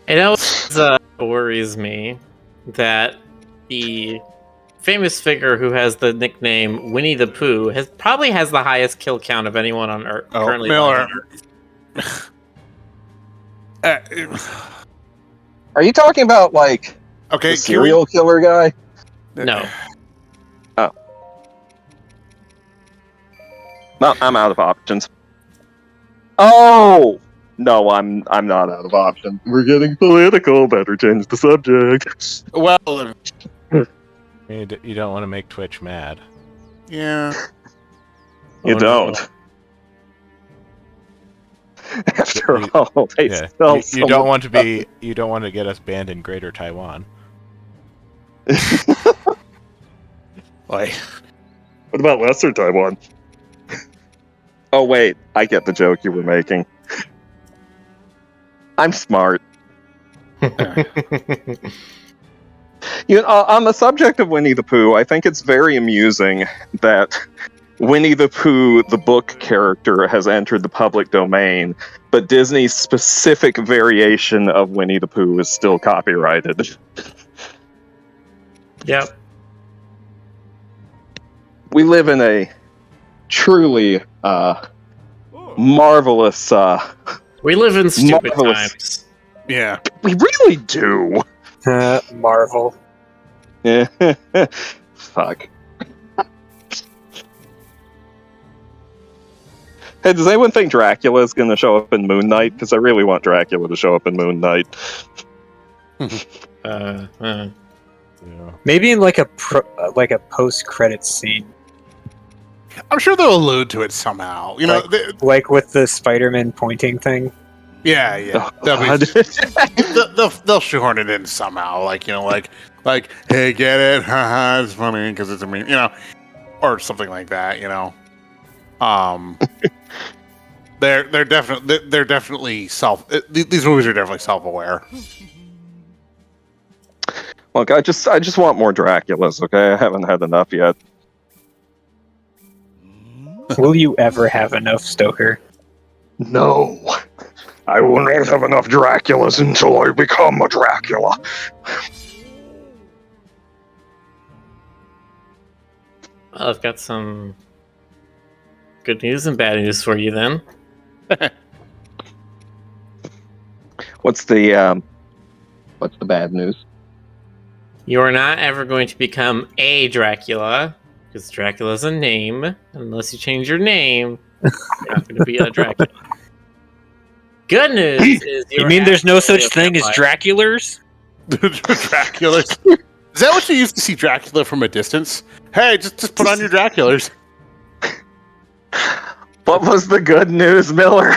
It always worries me that the famous figure who has the nickname Winnie the Pooh probably has the highest kill count of anyone on Earth currently. Miller. Are you talking about like Okay, the serial killer guy? No. Oh. No, I'm out of options. Oh! No, I'm not out of options. We're getting political. Better change the subject. Well, You don't want to make Twitch mad. yeah. You Oh, no. don't. After all, they Yeah, sell you don't want to be. You don't want to get us banned in Greater Taiwan. Like, What about Lesser Taiwan? Oh wait, I get the joke you were making. I'm smart. You know, on the subject of Winnie the Pooh, I think it's very amusing that Winnie the Pooh, the book character, has entered the public domain, but Disney's specific variation of Winnie the Pooh is still copyrighted. Yep. We live in a truly marvelous. We live in stupid Marvelous. times. yeah. We really do. Marvel. Fuck. Hey, does anyone think Dracula is going to show up in Moon Knight? Because I really want Dracula to show up in Moon Knight. Yeah. Maybe in like a post-credit scene, I'm sure they'll allude to it somehow. You know, like with the Spider-Man pointing thing. yeah, yeah. Oh, That'll be- God. they'll shoehorn it in somehow, like, you know, like hey, get it? Haha, it's funny because it's a meme, you know, or something like that, you know. They're definitely these movies are definitely self-aware. Look, I just want more Draculas. Okay, I haven't had enough yet. Will you ever have enough, Stoker? No. I will not have enough Draculas until I become a Dracula. Well, I've got some good news and bad news for you then. What's the bad news? You are not ever going to become a Dracula, because Dracula's a name. Unless you change your name, you're not going to be a Dracula. Good news is You mean there's no such thing as Draculars? Dracula. Is that what you used to see Dracula from a distance? Hey, just put on your Draculars. What was the good news, Miller?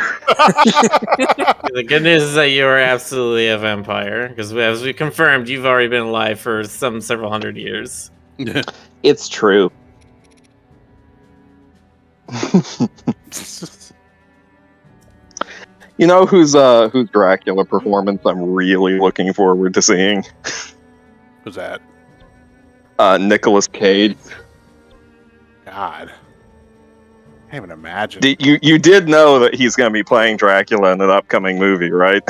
The good news is that you are absolutely a vampire, because as we confirmed, you've already been alive for several hundred years. It's true. You know whose Dracula performance I'm really looking forward to seeing? Who's that? Nicolas Cage. God. I can't even imagine. You did know that he's going to be playing Dracula in an upcoming movie, right?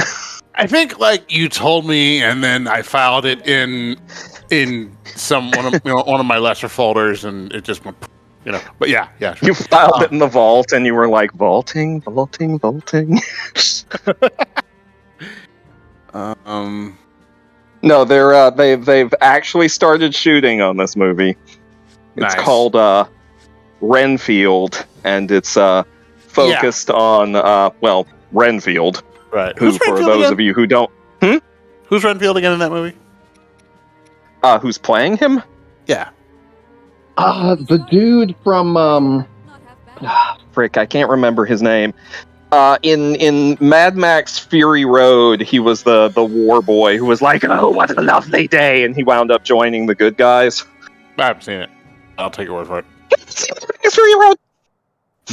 I think like you told me, and then I filed it in one of my lesser folders, and it just went, you know. But yeah, sure. You filed it in the vault, and you were like, vaulting. No, they've actually started shooting on this movie. It's Nice. called Renfield, and it's focused on Renfield. Right. Who, for those of you who don't, Who's Renfield again in that movie? who's playing him? Yeah. The dude from Not half bad. frick, I can't remember his name. In Mad Max Fury Road, he was the war boy who was like, "Oh, what a lovely day," and he wound up joining the good guys. I haven't seen it. I'll take your word for it. Fury Road.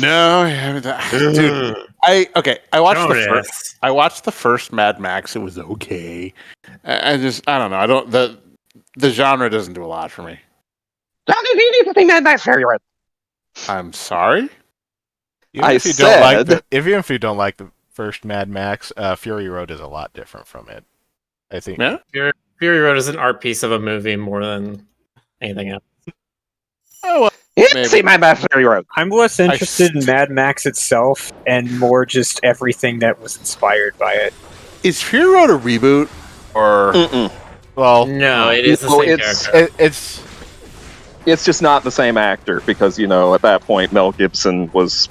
No, I haven't. Dude, I watched I watched the first Mad Max. It was okay. I don't know. The genre doesn't do a lot for me. Mad Max Fury Road. I'm sorry. Even if you don't like the first Mad Max, Fury Road is a lot different from it. I think. Yeah. Fury Road is an art piece of a movie more than anything else. Oh well. You didn't see Mad Max Fury Road. I'm less interested in Mad Max itself and more just everything that was inspired by it. Is Fury Road a reboot or? Mm-mm. Well, No, it is the same character. It's just not the same actor because, at that point Mel Gibson was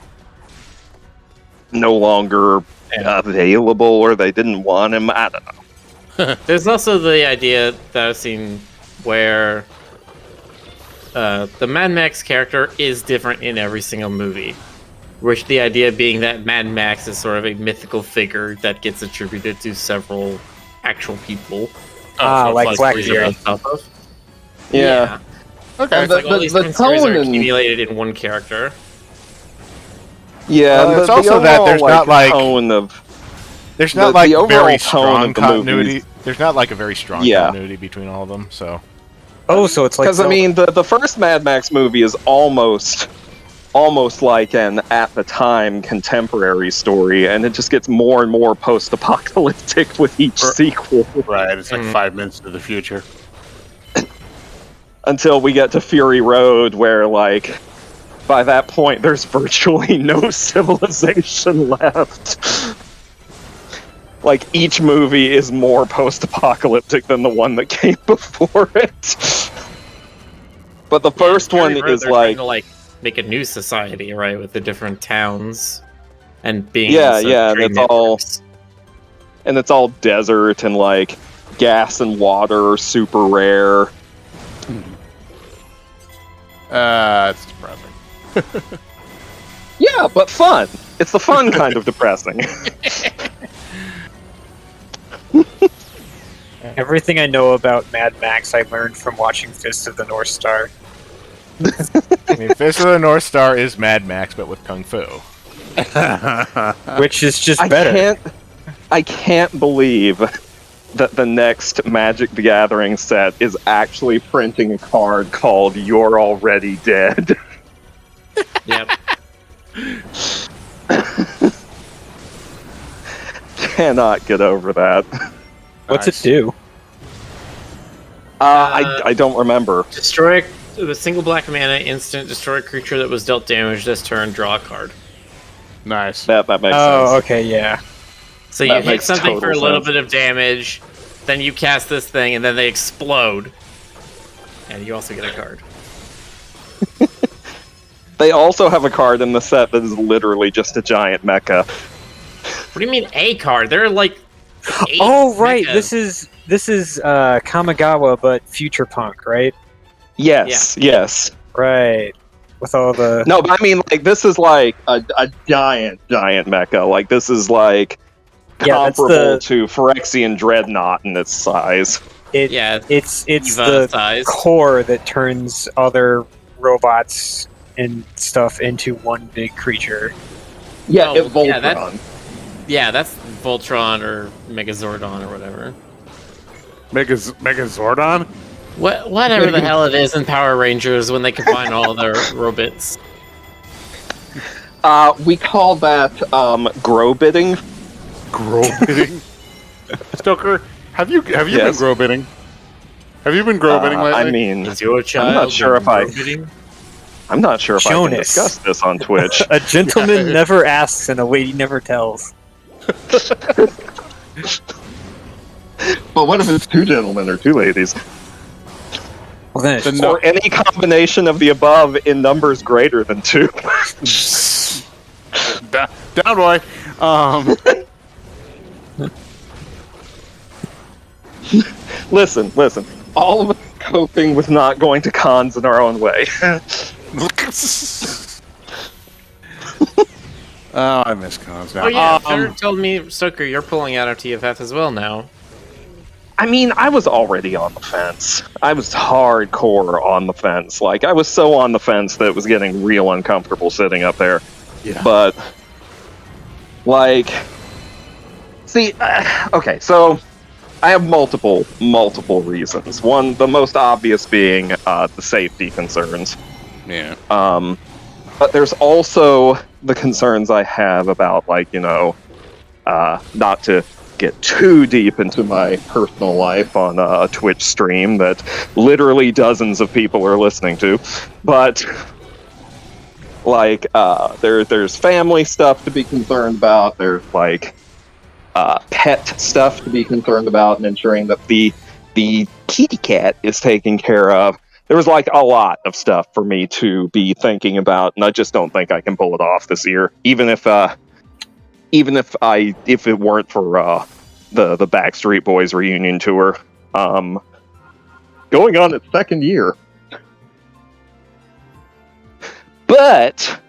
no longer available or they didn't want him. I don't know. There's also the idea that I've seen where the Mad Max character is different in every single movie. Which the idea being that Mad Max is sort of a mythical figure that gets attributed to several actual people. Like Blackbeard. Yeah. Okay. It's like all these different stories are tone and- accumulated in one character. Yeah, Well, the, it's also the that overall, there's not, like- tone of There's not The like overall very tone strong of the continuity. movies- There's not like a very strong Yeah. continuity between all of them. So Oh, so it's like because I mean the first Mad Max movie is almost like an at the time contemporary story, and it just gets more and more post-apocalyptic with each sequel Right, it's like 5 minutes into the future. until we get to Fury Road, where like by that point there's virtually no civilization left. Like each movie is more post-apocalyptic than the one that came before it. But the first Fury one Road, is they're trying like to, like make a new society, right, with the different towns and being Yeah, also yeah, trade that's all- networks. and it's all desert and like gas and water are super rare. It's depressing. Yeah, but fun. It's the fun kind of depressing. everything I know about Mad Max I learned from watching Fist of the North Star. I mean, Fist of the North Star is Mad Max, but with kung fu. Which is just better. I can't believe that the next Magic the Gathering set is actually printing a card called "You're Already Dead." Yep. Cannot get over that. What's Nice. it do? I don't remember. Destroy a single black mana instant, destroy a creature that was dealt damage this turn, draw a card. Nice. That makes Oh, sense. okay, yeah. So you That hit makes something for a total little sense. bit of damage, then you cast this thing, and then they explode. And you also get a card. They also have a card in the set that is literally just a giant mecha. What do you mean a card? There are like 8 Oh, right. mechas. This is Kamigawa, but future punk, right? Yes, yes. Right. With all the No, but I mean, like, this is like a giant mecha. Like, this is like Yeah, that's comparable the- to Phyrexian Dreadnought in its size. Yeah, it's Eva the size. core that turns other robots and stuff into one big creature. Yeah, Oh, it Voltron. yeah, Yeah, that's Voltron or Megazordon or whatever. Mega Zordon? Whatever the hell it is in Power Rangers when they combine all their robots. We call that grow bidding. Grow bidding? Stoker, have you been Yes. grow bidding? Have you been grow bidding lately? I mean, Is your child not sure if I- bidding? I'm not sure if I can Jonas. discuss this on Twitch. A gentleman never asks and a lady never tells. But what if it's two gentlemen or two ladies? Well, then it's The Or any combination of the above in numbers greater than two. Down, boy. Listen. All of us coping with not going to cons in our own way. Oh, I miss cons now. Oh yeah, Feder told me, Stoker, you're pulling out of TFF as well now. I mean, I was already on the fence. I was hardcore on the fence. Like, I was so on the fence that it was getting real uncomfortable sitting up there. Yeah. But, like, see, okay, so I have multiple reasons. One, the most obvious being the safety concerns. Yeah. But there's also the concerns I have about, like, you know, not to get too deep into my personal life on a Twitch stream that literally dozens of people are listening to, but like there's family stuff to be concerned about. There's like pet stuff to be concerned about, and ensuring that the kitty cat is taken care of. There was like a lot of stuff for me to be thinking about, and I just don't think I can pull it off this year, even if even if it weren't for the Backstreet Boys reunion tour, going on its second year. But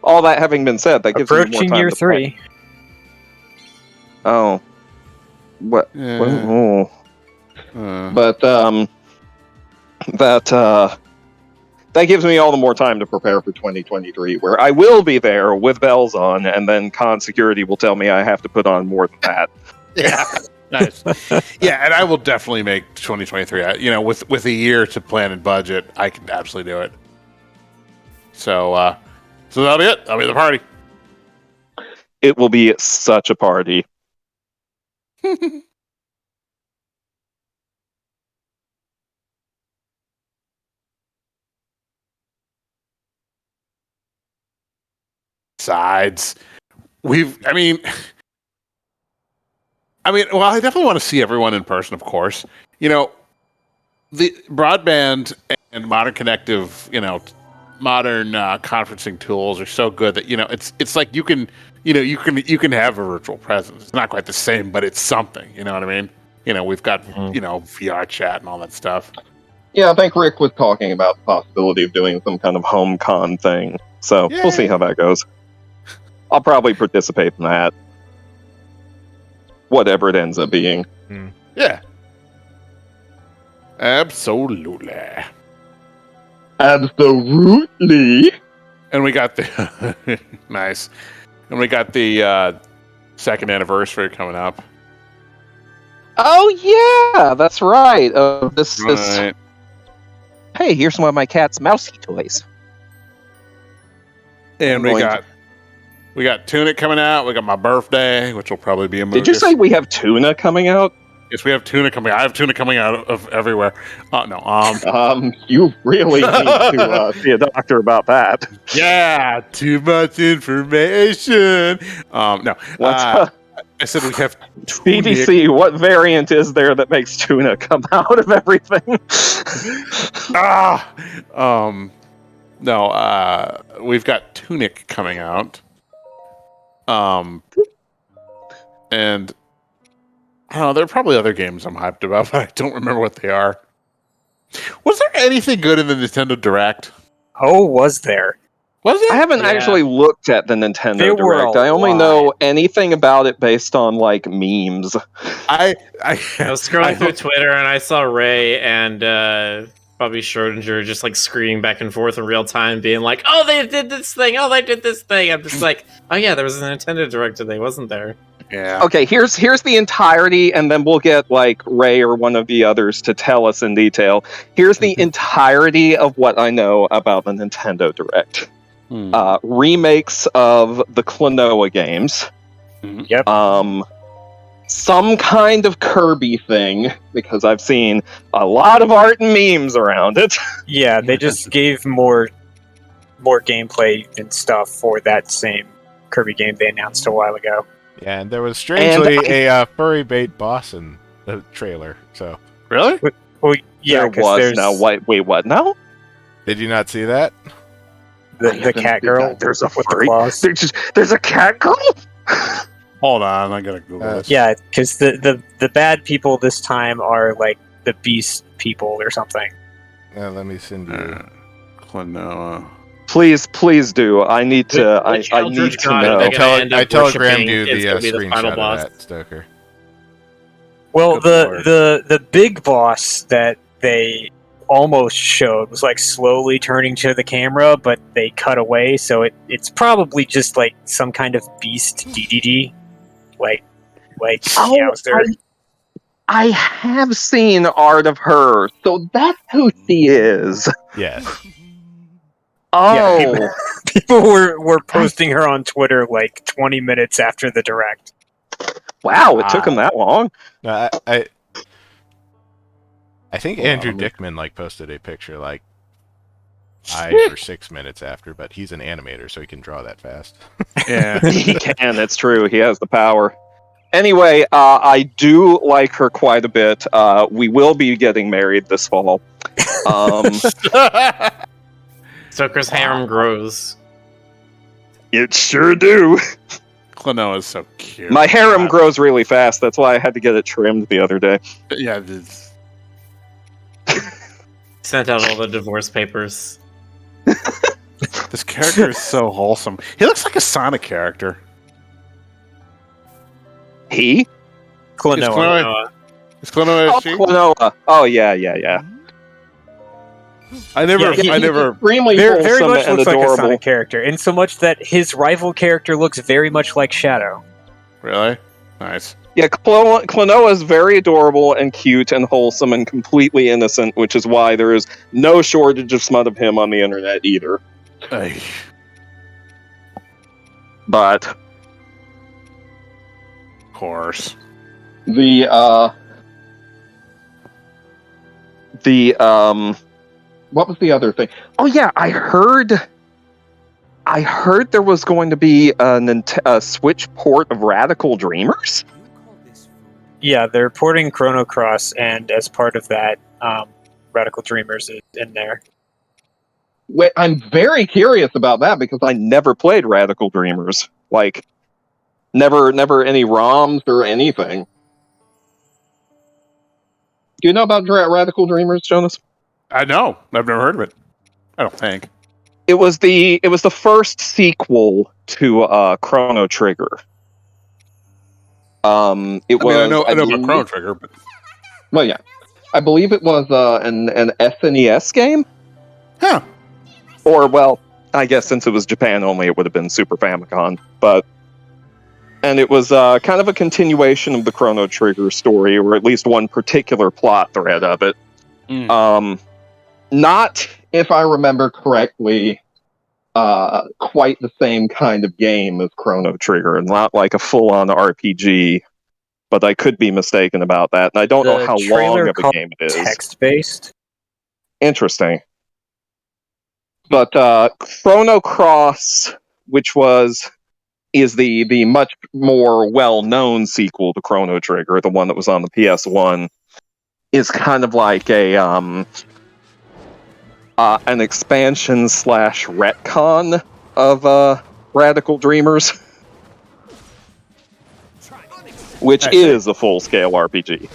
all that having been said, that gives me more Approaching time year to 3. play. Oh, what? Oh. But that gives me all the more time to prepare for 2023, where I will be there with bells on, and then con security will tell me I have to put on more than that. Yeah, nice. Yeah, and I will definitely make 2023. You know, with a year to plan and budget, I can absolutely do it. So, so that'll be it. That'll be the party. It will be such a party. Sides. I mean, well, I definitely want to see everyone in person, of course. You know, the broadband and modern connective, modern conferencing tools are so good that it's like you can have a virtual presence. It's not quite the same, but it's something. You know what I mean? We've got VR chat and all that stuff. Yeah, I think Rick was talking about the possibility of doing some kind of home con thing. So we'll see how that goes. I'll probably participate in that. Whatever it ends up being. Yeah. Absolutely. Absolutely. And we got the nice. And we got the second anniversary coming up. Oh yeah, that's right. This. Right. Hey, here's one of my cat's mousy toys. And we got Tunic coming out. We got my birthday, which will probably be a movie. Did you say we have tuna coming out? Yes, we have tuna coming. I have tuna coming out of everywhere. No. You really need to see a doctor about that. Yeah, too much information. No. I said we have CDC. What variant is there that makes tuna come out of everything? No. We've got Tunic coming out. And I don't know, there are probably other games I'm hyped about, but I don't remember what they are. Was there anything good in the Nintendo Direct? Oh, was there? Was there? I haven't actually looked at the Nintendo There were Direct. a I only lot. know anything about it based on like memes. I was scrolling through Twitter and I saw Ray and Bobby Schrodinger just like screaming back and forth in real time, being like, "Oh, they did this thing! Oh, they did this thing!" I'm just like, "Oh yeah, there was a Nintendo Direct today, wasn't there?" Yeah. Okay, here's the entirety, and then we'll get like Ray or one of the others to tell us in detail. Here's the entirety of what I know about the Nintendo Direct. Remakes of the Klonoa games. Yep. Some kind of Kirby thing, because I've seen a lot of art and memes around it. Yeah, they just gave more gameplay and stuff for that same Kirby game they announced a while ago. Yeah, and there was strangely a furry bait boss in the trailer. So Really? Well, yeah, there 'cause was there's now. Wait, what now? did you not see that? the cat girl. There's a with the furry. claws. There's a cat girl. Hold on, I gotta Google this. Yeah, because the bad people this time are like the beast people or something. Let me send you. Klonoa. Please do. I need to. I need to know. I telegrammed you the screenshot of that, Stoker. Well, Good lord. the big boss that they almost showed was like slowly turning to the camera, but they cut away, so it's probably just like some kind of beast DDD, like Yowzer. I have seen art of her, so that's who she is. Yes. Oh, Yeah, people were posting her on Twitter like 20 minutes after the direct. wow! It took him that long. No, I think Andrew Dickman posted a picture 5 or 6 minutes after, but he's an animator, so he can draw that fast. Yeah. He can. It's true. He has the power. Anyway, I do like her quite a bit. We will be getting married this fall. Stoker's harem grows. It sure do. Klonoa is so cute. My harem grows really fast. That's why I had to get it trimmed the other day. Yeah, it's... Sent out all the divorce papers. This character is so wholesome. He looks like a Sonic character. He? Klonoa. Is Klonoa Oh, a she? Klonoa. Oh, yeah. I never. Extremely Very, very wholesome much and looks like a adorable. Sonic character, in so much that his rival character looks very much like Shadow. Really? Nice. Yeah, Klonoa is very adorable and cute and wholesome and completely innocent, which is why there is no shortage of smut of him on the internet either. Ay. But Of course. the what was the other thing? Oh yeah, I heard there was going to be a Switch port of Radical Dreamers. Yeah, they're porting Chrono Cross, and as part of that, Radical Dreamers is in there. Wait, I'm very curious about that because I never played Radical Dreamers. Like, never any ROMs or anything. Do you know about Radical Dreamers, Jonas? I know. I've never heard of it. I don't think. It was the first sequel to Chrono Trigger. I know about Chrono Trigger, but well, yeah, I believe it was an SNES game. huh? Or, well, I guess since it was Japan only, it would have been Super Famicom. And it was kind of a continuation of the Chrono Trigger story, or at least one particular plot thread of it. Not, if I remember correctly, quite the same kind of game as Chrono Trigger, and not like a full-on RPG. But I could be mistaken about that, and I don't know how long of a game it is. Text-based. Interesting. But Chrono Cross, which is the much more well-known sequel to Chrono Trigger, the one that was on the PS1, is kind of like an expansion / retcon of Radical Dreamers, which is a full-scale RPG.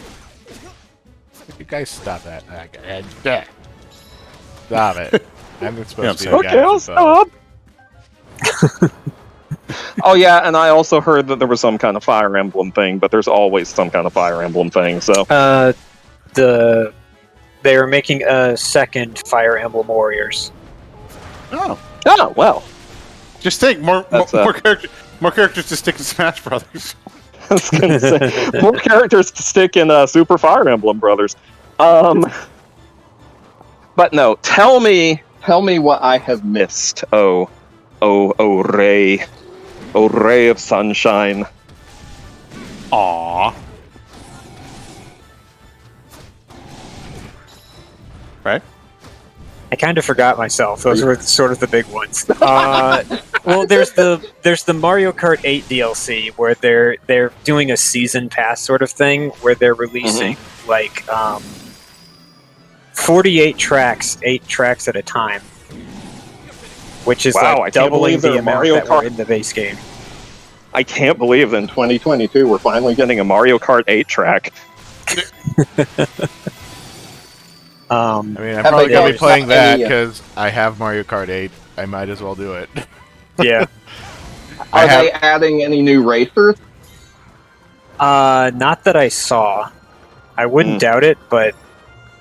You guys stop that. Stop it. I'm supposed to be the Okay, guy. I'll stop. Oh yeah, and I also heard that there was some kind of Fire Emblem thing, but there's always some kind of Fire Emblem thing, so... They're making a second Fire Emblem Warriors. Oh, well. just think more That's, characters to stick in Smash Brothers. I was gonna say, more characters to stick in Super Fire Emblem Brothers. But no, tell me what I have missed, oh ray of sunshine. Aww. Right? I kind of forgot myself. Those were sort of the big ones. Well, there's the Mario Kart 8 DLC where they're doing a season pass sort of thing where they're releasing like 48 tracks, 8 tracks at a time, which is Wow, I like can't doubling believe the that amount Mario that were Kart- in the base game. I can't believe in 2022 we're finally getting a Mario Kart 8 track. I mean, I'm Have probably they going to be got playing that any, because I have Mario Kart 8. I might as well do it. Yeah. Are they adding any new racers? Not that I saw. I wouldn't doubt it, but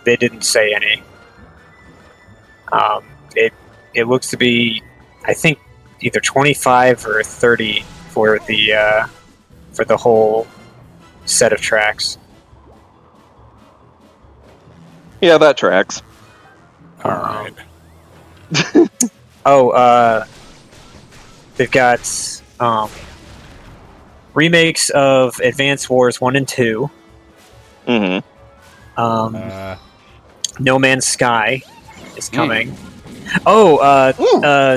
they didn't say any. It looks to be, I think, either 25 or 30 for the whole set of tracks. Yeah, that tracks. Alright. They've got remakes of Advance Wars 1 and 2. Mm-hmm. No Man's Sky is coming.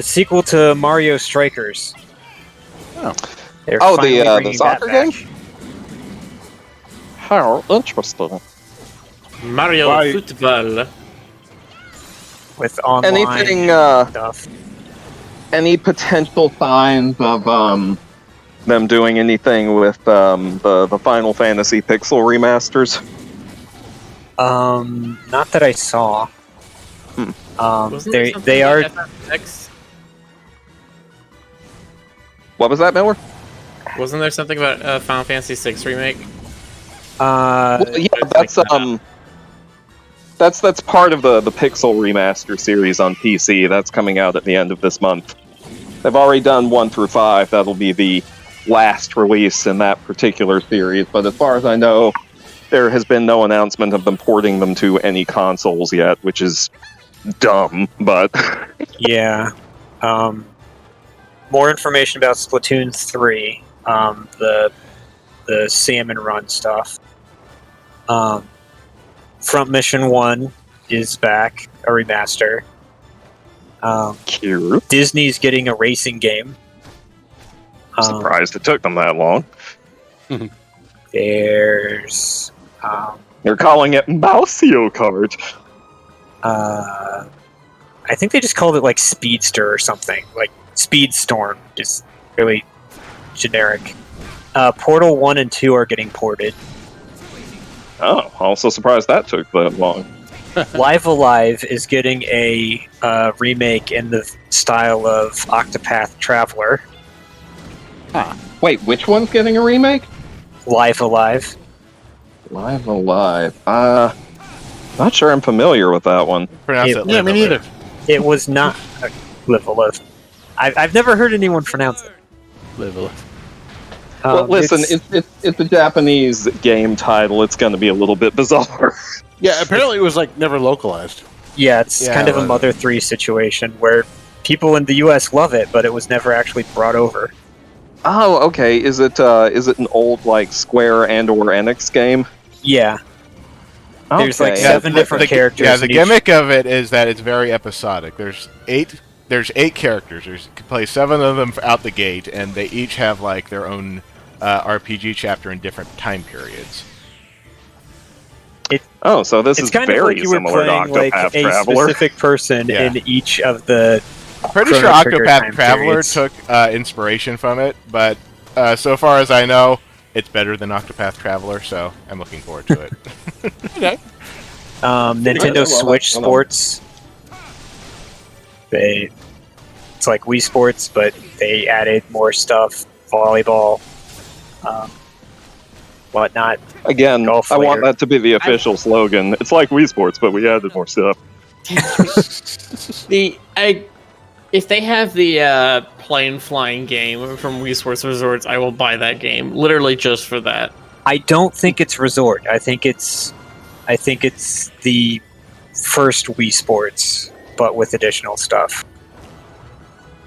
Sequel to Mario Strikers. They're finally the bringing soccer that back. game? How interesting. Mario Why- Football. With online Anything, stuff. any potential signs of them doing anything with the Final Fantasy Pixel remasters? Not that I saw. Wasn't there something they about are. FF6? What was that, Miller? Wasn't there something about Final Fantasy VI remake? Well, yeah, that's part of the Pixel remaster series on PC. That's coming out at the end of this month. They've already done 1 through 5. That'll be the last release in that particular series. But as far as I know, there has been no announcement of them porting them to any consoles yet, which is dumb. But Yeah. More information about Splatoon 3. The Salmon Run stuff. Front Mission 1 is back, a remaster. cute. Disney's getting a racing game. Surprised it took them that long. There's They're calling it Mouseo Kart. I think they just called it like Speedster or something, like Speedstorm, just really generic. Portal 1 and 2 are getting ported. Oh, also surprised that took that long. Live Alive is getting a remake in the style of Octopath Traveler. Wait, which one's getting a remake? Live Alive. Live Alive. Not sure I'm familiar with that one. Pronounce Yeah, it. Yeah, me neither. It was not Live Alive. I've never heard anyone pronounce it. Live a life. Well, listen, it's- it's a Japanese game title. It's going to be a little bit bizarre. Yeah, apparently it was like never localized. yeah, it's Yeah, kind of it a was. Mother 3 situation where people in the U.S. love it, but it was never actually brought over. Oh, okay. Is it an old like Square and/or Enix game? Yeah, There's, like, Okay. seven different characters Yeah, the in each- gimmick of it is that it's very episodic. There's eight characters. You can play 7 of them out the gate, and they each have like their own RPG chapter in different time periods. Oh, so this it's is kind of very like you were similar to playing like Octopath a Traveler. specific person Yeah. in each of the. Pretty sure Chrono Trigger Octopath time Traveler periods. took inspiration from it, but so far as I know, it's better than Octopath Traveler, so I'm looking forward to it. Nintendo well, Switch hold on. Sports. It's like Wii Sports, but they added more stuff, volleyball, whatnot. Again, Golf I want later. that to be the official slogan. It's like Wii Sports, but we added more stuff. If they have the plane flying game from Wii Sports Resorts, I will buy that game literally just for that. I don't think it's Resort. I think it's the first Wii Sports, but with additional stuff.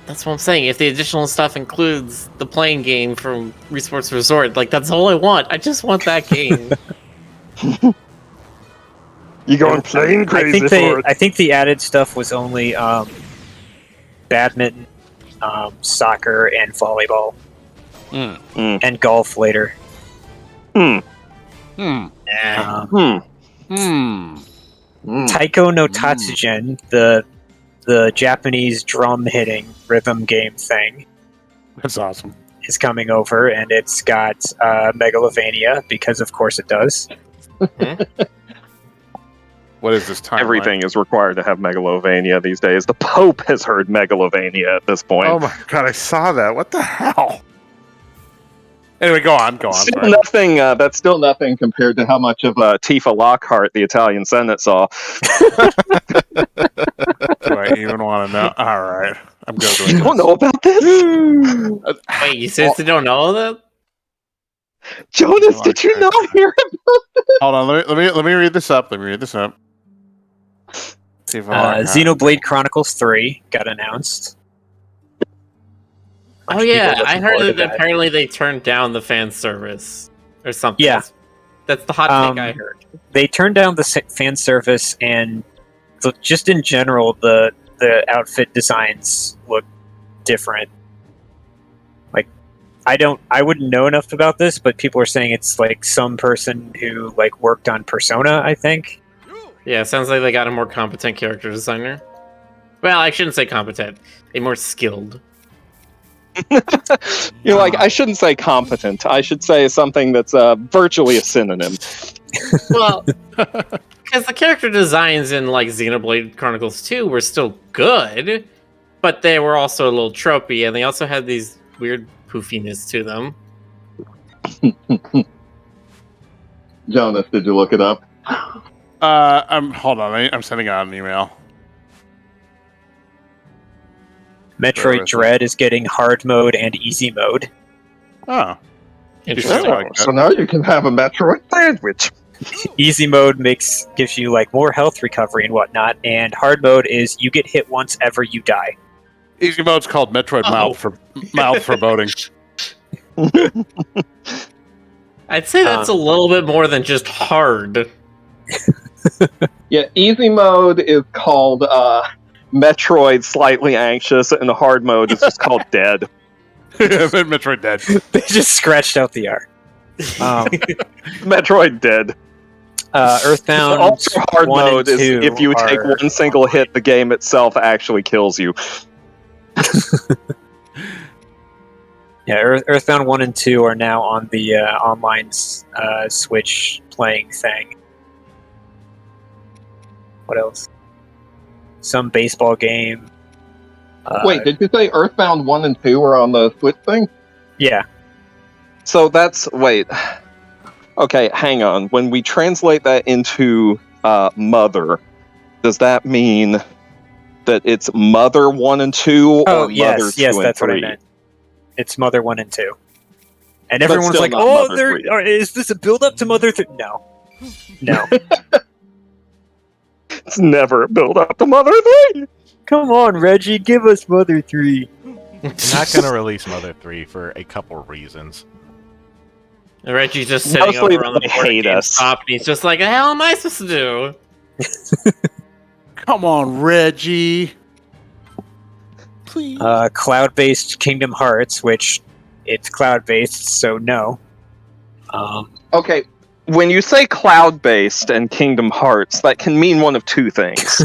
That's what I'm saying. If the additional stuff includes the playing game from Wii Sports Resort, like that's all I want. I just want that game. You going plane crazy for it? I think the added stuff was only badminton, soccer, and volleyball, and golf later. Hmm. Taiko no Tatsujin, the Japanese drum hitting rhythm game thing, That's awesome. is coming over, and it's got Megalovania because of course it does. What is this time? Everything is required to have Megalovania these days. The Pope has heard Megalovania at this point. Oh my god, I saw that. What the hell? Anyway, go on. Still Sorry. nothing. That's still nothing compared to how much of Tifa Lockhart the Italian Senate saw. Do I even want to know? All right, I'm good. You don't know about this, Wait, you seriously don't know that? Jonas? Did you not hear it? Hold on. Let me read this up. See if I Xenoblade Chronicles 3 got announced. Oh Bunch of yeah, people I looking heard forward that to that. apparently they turned down the fan service or something. Yeah. That's the hot take I heard. They turned down the fan service, and just in general, the outfit designs look different. Like, I wouldn't know enough about this, but people are saying it's like some person who like worked on Persona, I think. Yeah, it sounds like they got a more competent character designer. Well, I shouldn't say competent. A more skilled. You're like, I shouldn't say competent. I should say something that's virtually a synonym. Well, because the character designs in like Xenoblade Chronicles 2 were still good, but they were also a little tropey, and they also had these weird poofiness to them. Jonas, did you look it up? Hold on. I'm sending out an email. Metroid Dread is getting hard mode and easy mode. Oh, Interesting. like that. So now you can have a Metroid sandwich. Easy mode gives you like more health recovery and whatnot, and hard mode is you get hit once ever you die. Easy mode's called Metroid mild foreboding. I'd say that's a little bit more than just hard. Yeah, easy mode is called Metroid slightly anxious, and the hard mode is just called dead. Metroid dead. They just scratched out the R. Metroid dead. Earthbound Also, hard 1 mode and is 2 if you take are- one single hit, the game itself actually kills you. Yeah, Earthbound 1 and 2 are now on the online Switch playing thing. What else? Some baseball game. Wait, did you say Earthbound 1 and 2 are on the Switch thing? Yeah. So that's... Wait. Okay, hang on. When we translate that into Mother, does that mean that it's Mother 1 and 2 or Oh, Mother 2 yes, and that's 3? what I meant. It's Mother 1 and 2. And But everyone's still like, not oh, Mother 3. is this a build-up to Mother 3? No. No. It's never a build up to Mother 3! Come on, Reggie, give us Mother 3. I'm not going to release Mother 3 for a couple reasons. And Reggie's just sitting Mostly over on the they board hate at us. GameStop, and he's just like, the hell am I supposed to do? Come on, Reggie. Please. Cloud-based Kingdom Hearts, which it's cloud-based, so no. Okay, when you say cloud-based and Kingdom Hearts, that can mean one of two things.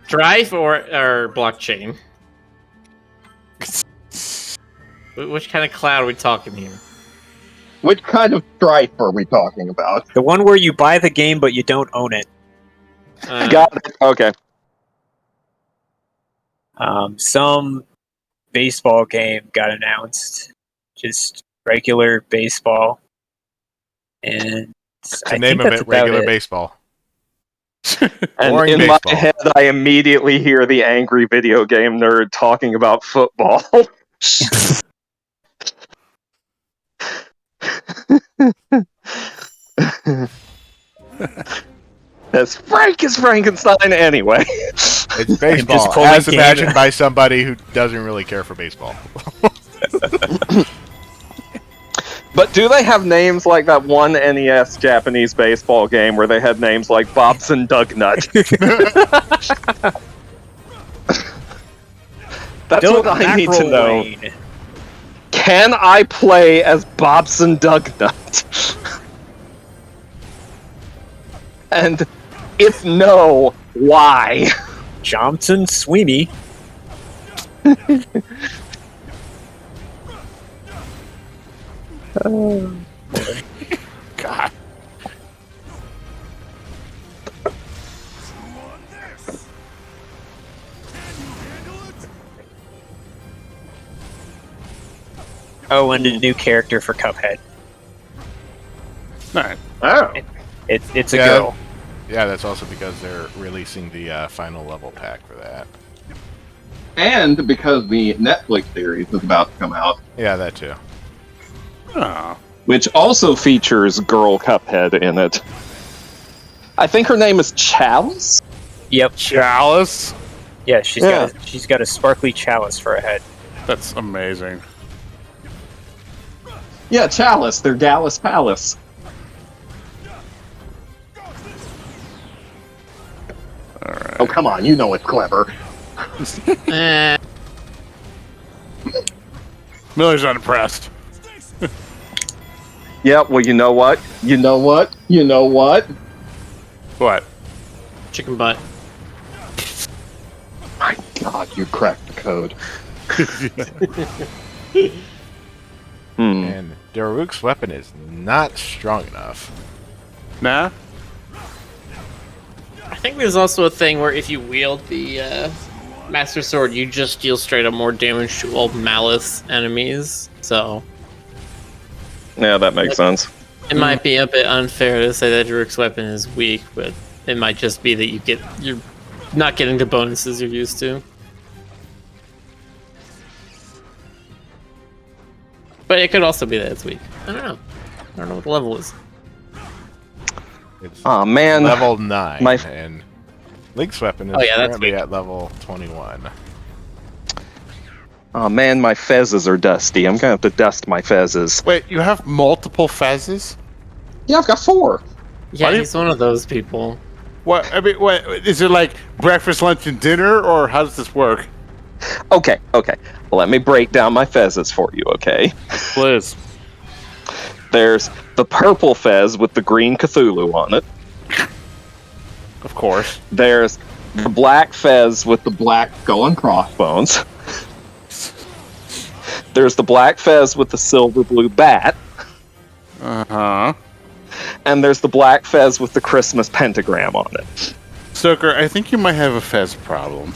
Drive or blockchain? Which kind of cloud are we talking here? Which kind of strife are we talking about? The one where you buy the game but you don't own it. Got it. Okay. Some baseball game got announced. Just regular baseball. And The I name think of that's it, about regular it. baseball. And Boring in baseball. my head, I immediately hear the angry video game nerd talking about football. As Frank is Frankenstein anyway. It's just baseball, pulling as game. imagined by somebody who doesn't really care for baseball. But do they have names like that one NES Japanese baseball game where they had names like Bobson Dugnut? That's Don't what I need to know. McElwain. Can I play as Bobson Dugnut? And if no, why? Johnson Sweeney. God. Oh, and a new character for Cuphead. Alright. Oh. It's a Yeah. girl. Yeah, that's also because they're releasing the final level pack for that. And because the Netflix series is about to come out, Yeah, that too. Oh. which also features Girl Cuphead in it. I think her name is Chalice? Yep. Chalice? Yeah, she's got a sparkly chalice for a head. That's amazing. Yeah, Chalice, they're Gallus Palace. Alright. Oh, come on, you know it's clever. Eh, Miller's unimpressed. Yeah, well, you know what? You know what? You know what? What? chicken butt. My god, you cracked the code. And Daruk's weapon is not strong enough. Nah. I think there's also a thing where if you wield the Master Sword, you just deal straight up more damage to all Malice enemies. So Yeah, that makes sense. it might be a bit unfair to say that Daruk's weapon is weak, but it might just be that you're not getting the bonuses you're used to. But it could also be that it's weak. I don't know. I don't know what the level is. It's Oh man, level 9, My- and Link's weapon is Oh, yeah, that's currently weak. at level 21. oh man, my fezzes are dusty. I'm gonna have to dust my fezzes. Wait, you have multiple fezzes? Yeah, I've got 4. Yeah, Why do you- he's one of those people. What? I mean, what is it like? Breakfast, lunch, and dinner, or how does this work? Okay. Let me break down my fezzes for you, okay? Please. There's the purple fez with the green Cthulhu on it. Of course. There's the black fez with the black skull and crossbones. There's the black fez with the silver blue bat. Uh-huh. And there's the black fez with the Christmas pentagram on it. Stoker, I think you might have a fez problem.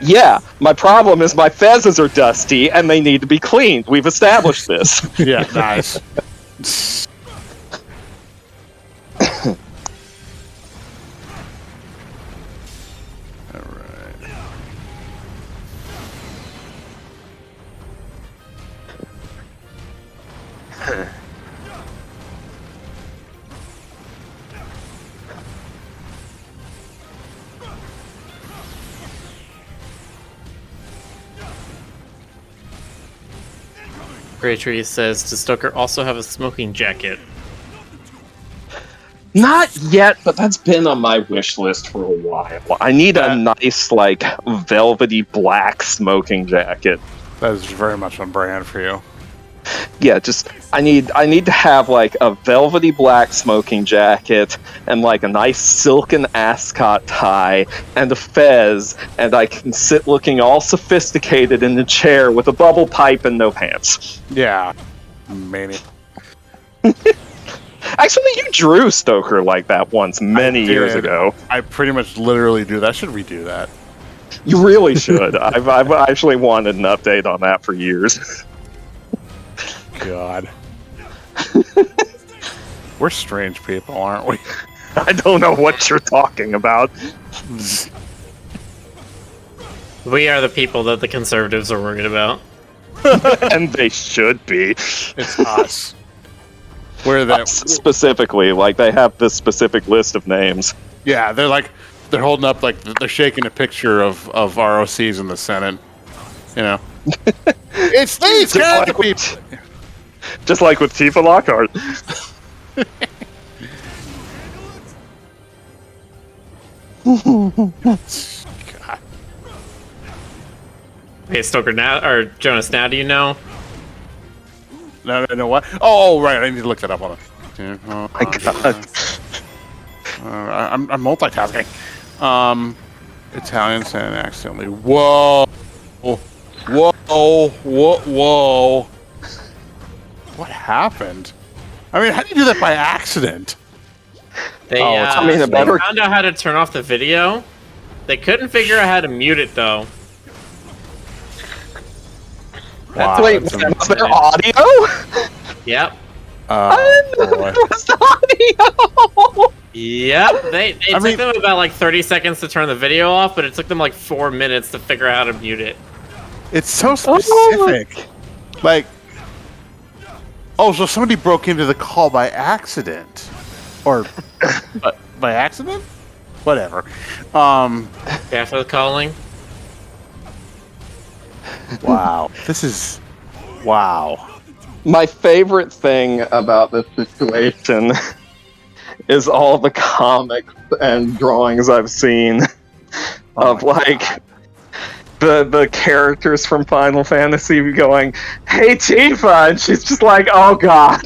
Yeah, my problem is my fezzes are dusty and they need to be cleaned. We've established this. Yeah, nice. Alright. Grey Tree says, does Stoker also have a smoking jacket? Not yet, but that's been on my wish list for a while. I need a nice, like, velvety black smoking jacket. That is very much on brand for you. Yeah, just I need to have like a velvety black smoking jacket and like a nice silken ascot tie and a fez, and I can sit looking all sophisticated in the chair with a bubble pipe and no pants. Yeah. Mania. Actually, you drew Stoker like that once many years did. ago. I pretty much literally do that. I should redo that. You really should. I've actually wanted an update on that for years. God. We're strange people, aren't we? I don't know what you're talking about. We are the people that the conservatives are worried about. And they should be. It's us. We're the Specifically, like they have this specific list of names. yeah. They're holding up like they're shaking a picture of ROCs in the Senate. You know, it's these kinds of people. Just like with Tifa Lockhart. God. Hey, Stoker, now, or Jonas, now do you know? No, what? Oh, right. I need to look that up on it. My God. I'm multitasking. Italian saying accidentally. Whoa. Whoa. What happened? I mean, how do you do that by accident? They, I mean, a they better- found out how to turn off the video. They couldn't figure out how to mute it, though. Wow, Wait, that's was there audio? Yep. boy. Was audio? Yep. It I took mean- them about like 30 seconds to turn the video off, but it took them like 4 minutes to figure out how to mute it. It's so specific. Like, oh, so somebody broke into the call by accident, or by accident? Whatever. After the calling. Wow. This is wow. My favorite thing about this situation is all the comics and drawings I've seen of like the characters from Final Fantasy going, "Hey Tifa," and she's just like, "Oh God."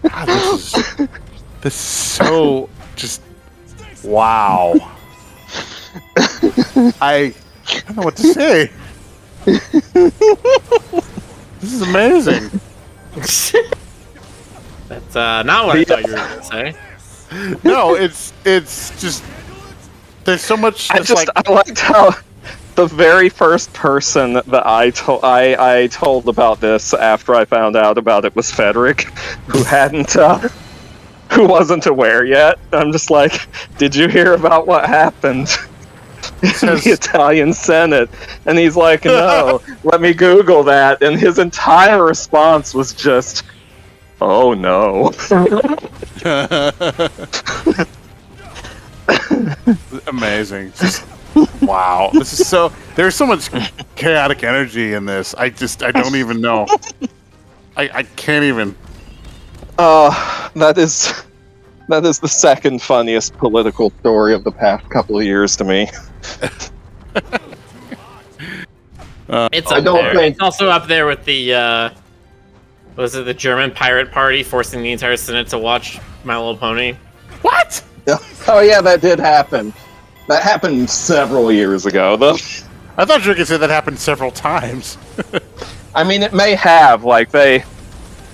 God, this is so just wow. I don't know what to say. This is amazing. That's not what I thought you were going to say. No, it's just there's so much. I liked how the very first person that I told about this after I found out about it was Frederick, who who wasn't aware yet. I'm just like, did you hear about what happened in the Italian Senate? And he's like, no, let me Google that. And his entire response was just, oh no. Amazing. Just, wow. This is so. There's so much chaotic energy in this. I don't even know. I can't even. That is the second funniest political story of the past couple of years to me. It's I up don't there. think- It's also up there with the was it the German pirate party forcing the entire Senate to watch My Little Pony? What? Oh yeah, that did happen. That happened several years ago, though. I thought you were gonna say that happened several times. I mean, it may have. Like they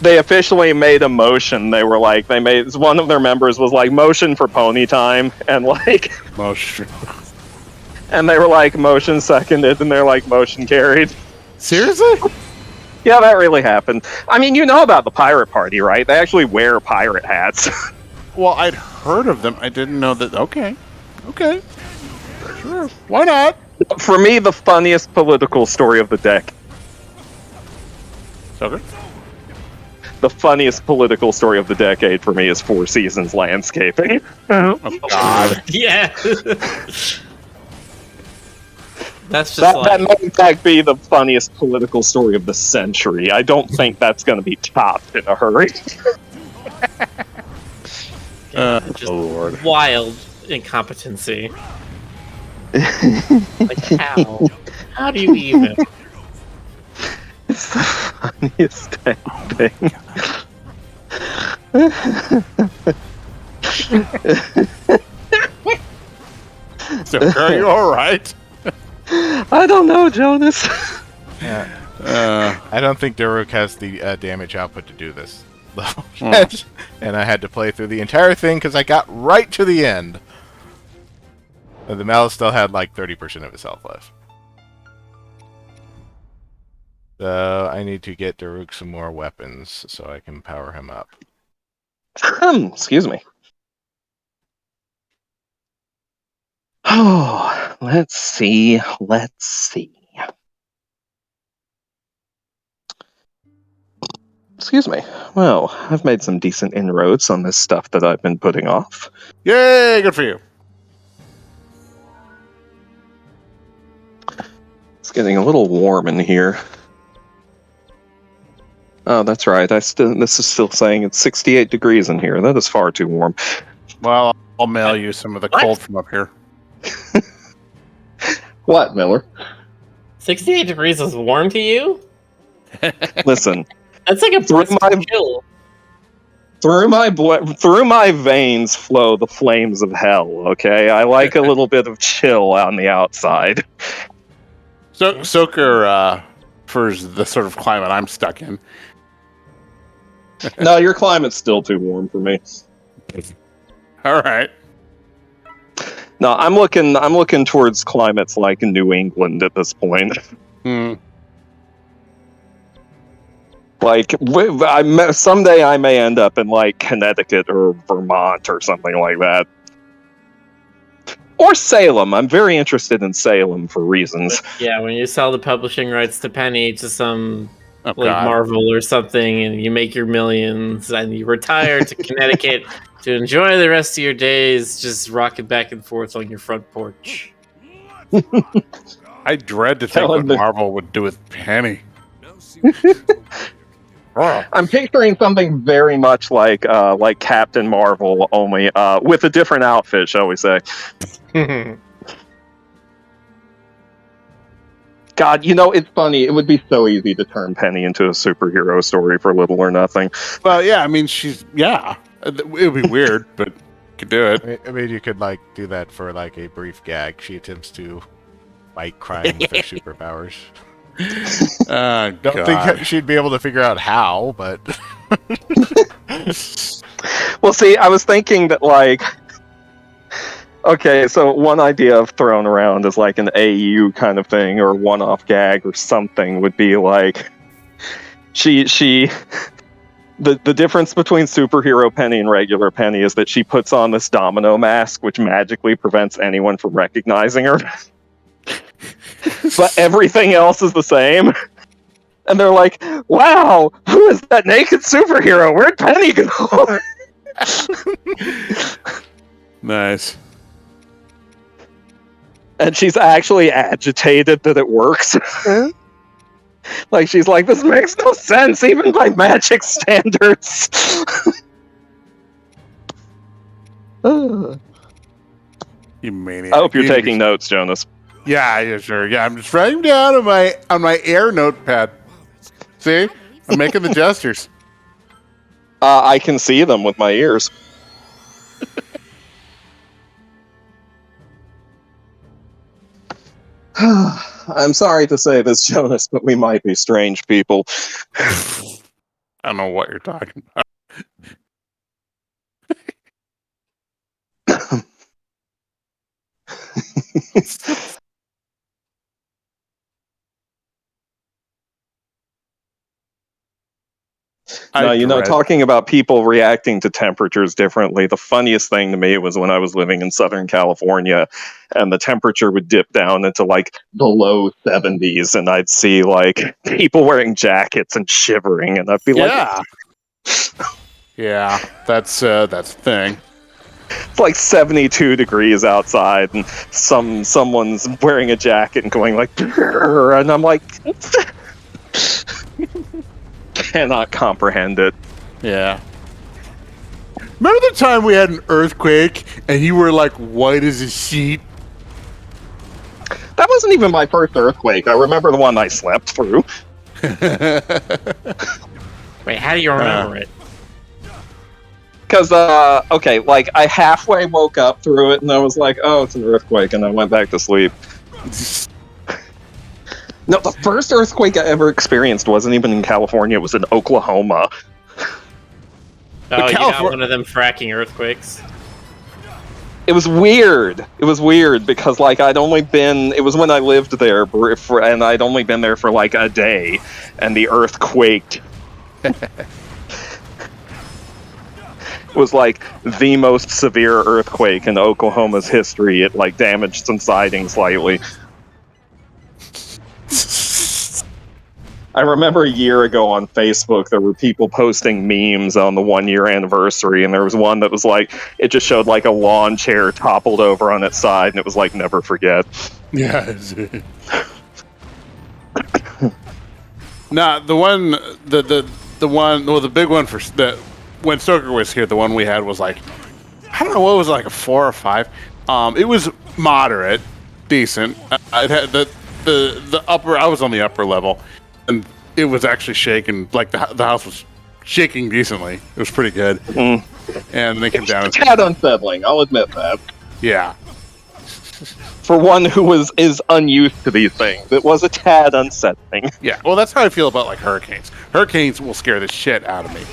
officially made a motion. They were like, one of their members was like, motion for pony time, and like, Motion. and they were like, motion seconded, and they're like, motion carried. Seriously? Yeah, that really happened. I mean, you know about the pirate party, right? They actually wear pirate hats. Well, I'd heard of them. I didn't know that. Okay. Sure. Why not? For me, the funniest political story of the deck. Okay. The funniest political story of the decade for me is Four Seasons landscaping. Oh God. Yeah. That's just That may in fact be the funniest political story of the century. I don't think that's going to be topped in a hurry. just Lord. wild incompetency. Like how? How do you even? It's the funniest dang thing. So, are you all right? I don't know, Jonas. I don't think Daruk has the damage output to do this level yet, and I had to play through the entire thing because I got right to the end. The Malice still had like 30% of his health left. So I need to get Daruk some more weapons so I can power him up. Excuse me. Oh, let's see. Excuse me. Well, I've made some decent inroads on this stuff that I've been putting off. Yay! Good for you. It's getting a little warm in here. Oh, that's right. This is still saying it's 68 degrees in here. That is far too warm. Well, I'll mail you some of the cold from up here. What, Miller? 68 degrees is warm to you? Listen, That's like a brisk chill. through my veins flow the flames of hell. Okay, I like a little bit of chill on the outside. So, Soaker, for the sort of climate I'm stuck in. No, your climate's still too warm for me. All right. No, I'm looking towards climates like New England at this point. Like, someday I may end up in like Connecticut or Vermont or something like that. Or Salem. I'm very interested in Salem for reasons. Yeah, when you sell the publishing rights to Penny to some God. Marvel or something, and you make your millions, and you retire to Connecticut to enjoy the rest of your days, just rocking back and forth on your front porch. I dread to think what Marvel would do with Penny. I'm picturing something very much like Captain Marvel, only with a different outfit, shall we say. God, you know, it's funny. It would be so easy to turn Penny into a superhero story for little or nothing. Well, yeah, I mean, it would be weird, but could do it. I mean, you could like do that for like a brief gag. She attempts to fight crime with her superpowers. Oh, Don't think she'd be able to figure out how, but Well, see, I was thinking that, like, okay, so one idea I've thrown around is like an AU kind of thing, or a one-off gag or something would be like, the difference between superhero Penny and regular Penny is that she puts on this domino mask, which magically prevents anyone from recognizing her. But everything else is the same. And they're like, wow, who is that naked superhero? Where'd Penny go? Nice. And she's actually agitated that it works. Like, she's like, this makes no sense, even by magic standards. You maniac. I hope you're taking notes, Jonas. Yeah, sure. Yeah, I'm just writing down on my air notepad. See? I'm making the gestures. I can see them with my ears. I'm sorry to say this, Jonas, but we might be strange people. I don't know what you're talking about. No, talking about people reacting to temperatures differently, the funniest thing to me was when I was living in Southern California and the temperature would dip down into like the low 70s and I'd see like people wearing jackets and shivering and I'd be like, yeah, that's the thing. It's like 72 degrees outside and someone's wearing a jacket and going like, and I'm like, cannot comprehend it. Yeah. Remember the time we had an earthquake and you were like white as a sheet? That wasn't even my first earthquake. I remember the one I slept through. Wait, how do you remember it? Because, okay, like, I halfway woke up through it and I was like, oh, it's an earthquake, and I went back to sleep. No, the first earthquake I ever experienced wasn't even in California, it was in Oklahoma. Oh, you got one of them fracking earthquakes? It was weird. It was weird because, like, it was when I lived there, and I'd only been there for, like, a day, and the earth quaked. It was, like, the most severe earthquake in Oklahoma's history. It, like, damaged some siding slightly. I remember a year ago on Facebook, there were people posting memes on the 1-year anniversary, and there was one that was like, it just showed like a lawn chair toppled over on its side, and it was like, never forget. Yeah. Nah, the big one for that when Stoker was here, the one we had was like, I don't know what was like a 4 or 5. It was moderate, decent. It had the upper. I was on the upper level. And it was actually shaking, like the house was shaking decently. It was pretty good. And they came down. It's a tad unsettling, I'll admit that. Yeah. For one who is unused to these things, it was a tad unsettling. Yeah, well, that's how I feel about like hurricanes. Hurricanes will scare the shit out of me.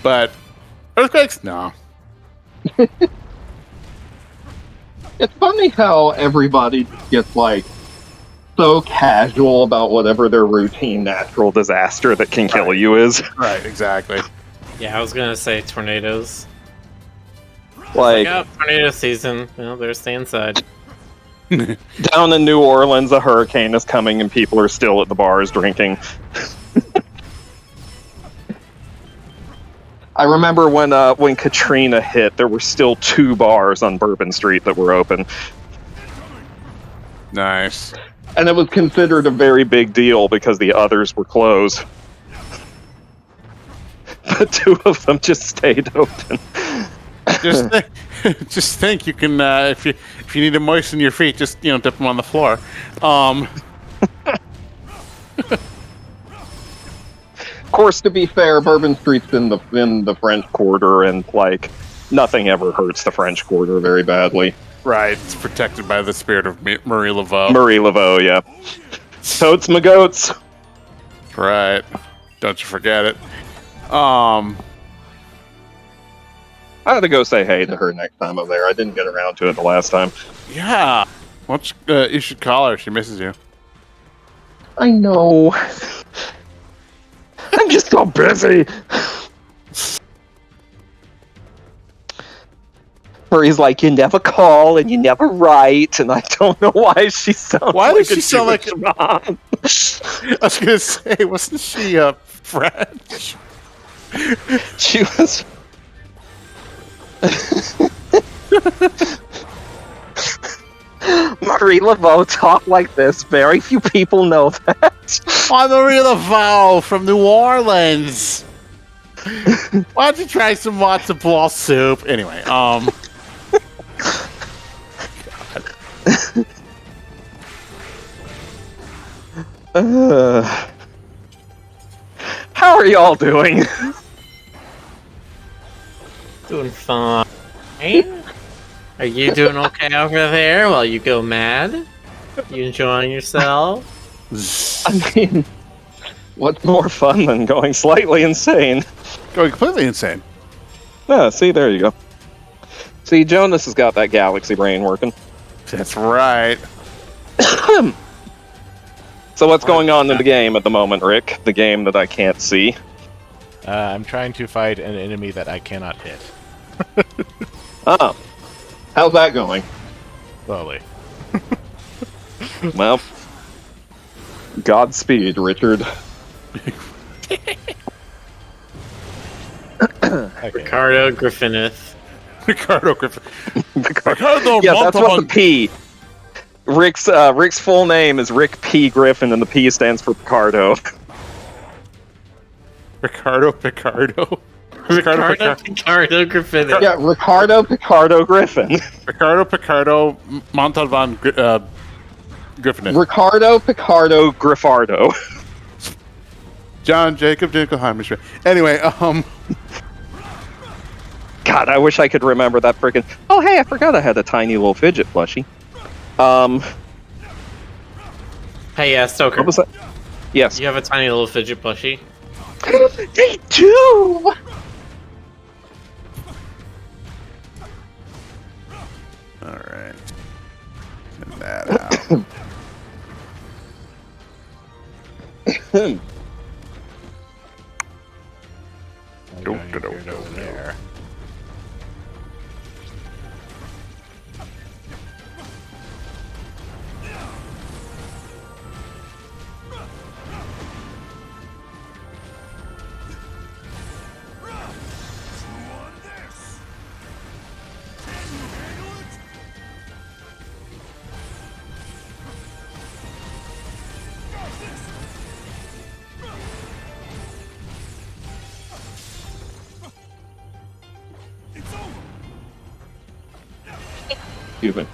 But earthquakes, no. It's funny how everybody gets like so casual about whatever their routine natural disaster that can kill you is. Right, exactly. Yeah, I was gonna say tornadoes. Like, oh, tornado season. Well, better stay inside. down in New Orleans, a hurricane is coming and people are still at the bars drinking. I remember when Katrina hit, there were still 2 bars on Bourbon Street that were open. Nice. And it was considered a very big deal because the others were closed. But 2 of them just stayed open. Just think you can if you need to moisten your feet, just dip them on the floor. Of course, to be fair, Bourbon Street's in the French Quarter, and like nothing ever hurts the French Quarter very badly. Right, it's protected by the spirit of Marie Laveau. Marie Laveau, yeah. Totes my goats. Right, don't you forget it. I had to go say hey to her next time I'm there. I didn't get around to it the last time. Yeah. You should call her. She misses you. I know. I'm just so busy. Marie's like, you never call and you never write, and I don't know why she sounds Why like does she sound like a mom. I was gonna say, wasn't she French? She was. Marie Laveau talked like this. Very few people know that. I'm Marie Laveau from New Orleans. Why don't you try some matzo ball soup? Anyway, How are y'all doing? Doing fine. Are you doing okay over there while you go mad? You enjoying yourself? I mean, what's more fun than going slightly insane? going completely insane. Yeah, see, there you go. See, Jonas has got that galaxy brain working. That's right. So what's going on in the game at the moment, Rick? The game that I can't see. I'm trying to fight an enemy that I cannot hit. Oh. How's that going? Slowly. Well, Godspeed, Richard. Okay. Ricardo Griffineth. Ricardo Griffin. Ricardo Yeah, that's what the Montalban. P. Rick's full name is Rick P. Griffin, and the P stands for Picardo. Ricardo Picardo. Ricardo Griffineth. Yeah, Ricardo Picardo Griffin. Ricardo Picardo Montalban Griffin. Ricardo Picardo Griffardo. John Jacob Dinkelheim. Anyway, God, I wish I could remember that freaking. Oh, hey, I forgot I had a tiny little fidget plushie. Hey, Stoker. What was that? Yes. You have a tiny little fidget plushie. They do. all right. Send that out. I'm going to get over there. Excuse me.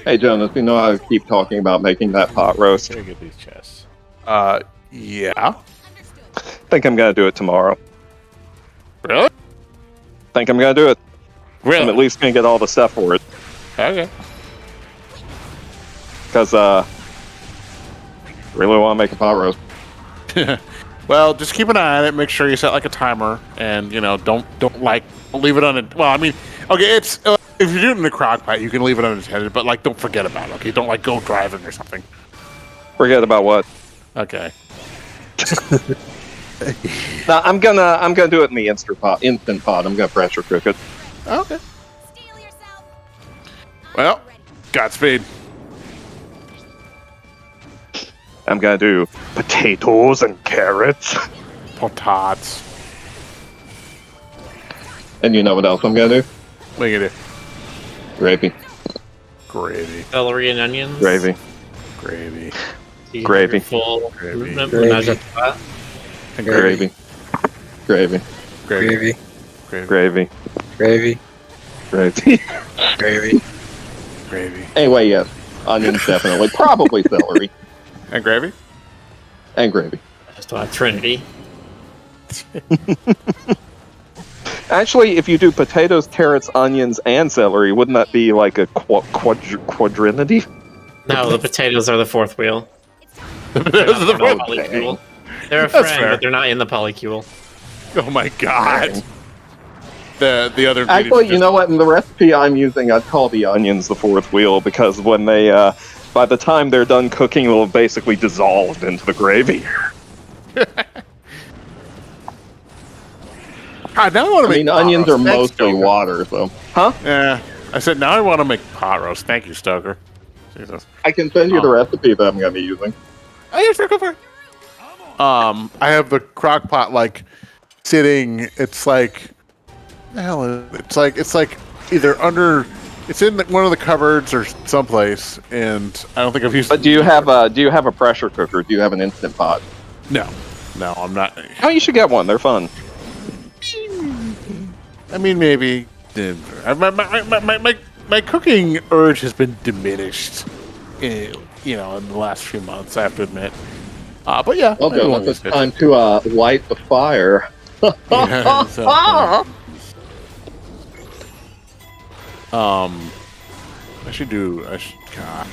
Hey, Jonas, you know I keep talking about making that pot roast. Here, get these chests. Yeah. Think I'm gonna do it tomorrow. Really? Think I'm gonna do it. I'm at Really? least gonna get all the stuff for it. Okay. Because, really want to make a pot roast. Well, just keep an eye on it. Make sure you set like a timer, and don't leave it on. Well, I mean, okay, it's if you do it in the crock pot, you can leave it unattended, but don't forget about it. Okay, don't go driving or something. Forget about what? Okay. No, I'm gonna do it in the instant pot. I'm gonna pressure cook it. Okay. Well, Godspeed. I'm gonna do potatoes and carrots. Potats. And you know what else I'm gonna do? What are you gonna do? Gravy. Gravy. Celery and onions. Gravy. Gravy. So you have Gravy. your Full Gravy. menage a trois. Gravy. Gravy. Gravy. Gravy. Gravy. Gravy. Gravy. Gravy. Anyway, yes. Onions definitely. Probably celery. And gravy? And gravy. Just a Trinity. Actually, if you do potatoes, carrots, onions, and celery, wouldn't that be like a quadrinity? No, the potatoes are the fourth wheel. Those are They're the not fourth- polycule. They're a That's friend, fair. but they're not in the polycule. Oh my god. The other Actually, you know what? In the recipe I'm using, I'd call the onions the fourth wheel because when they, by the time they're done cooking, they'll have basically dissolved into the gravy. God, now I want to I mean, make onions pot are roast. Thanks, mostly Stoker. water, so. Huh? Yeah. I said now I want to make pot roast. Thank you, Stoker. Jesus. I can send you the recipe that I'm going to be using. Oh, yeah, sure, go for it. I have the crock pot like sitting. It's like, the hell is it? It's like either under. It's in one of the cupboards or someplace, and I don't think I've used. But do you have a pressure cooker? Do you have an instant pot? No, I'm not. Oh, you should get one. They're fun. I mean, maybe. My cooking urge has been diminished, in the last few months. I have to admit. But yeah, Well, maybe Jonas, one of it's these time to light the fire. Yeah, so, I should. God.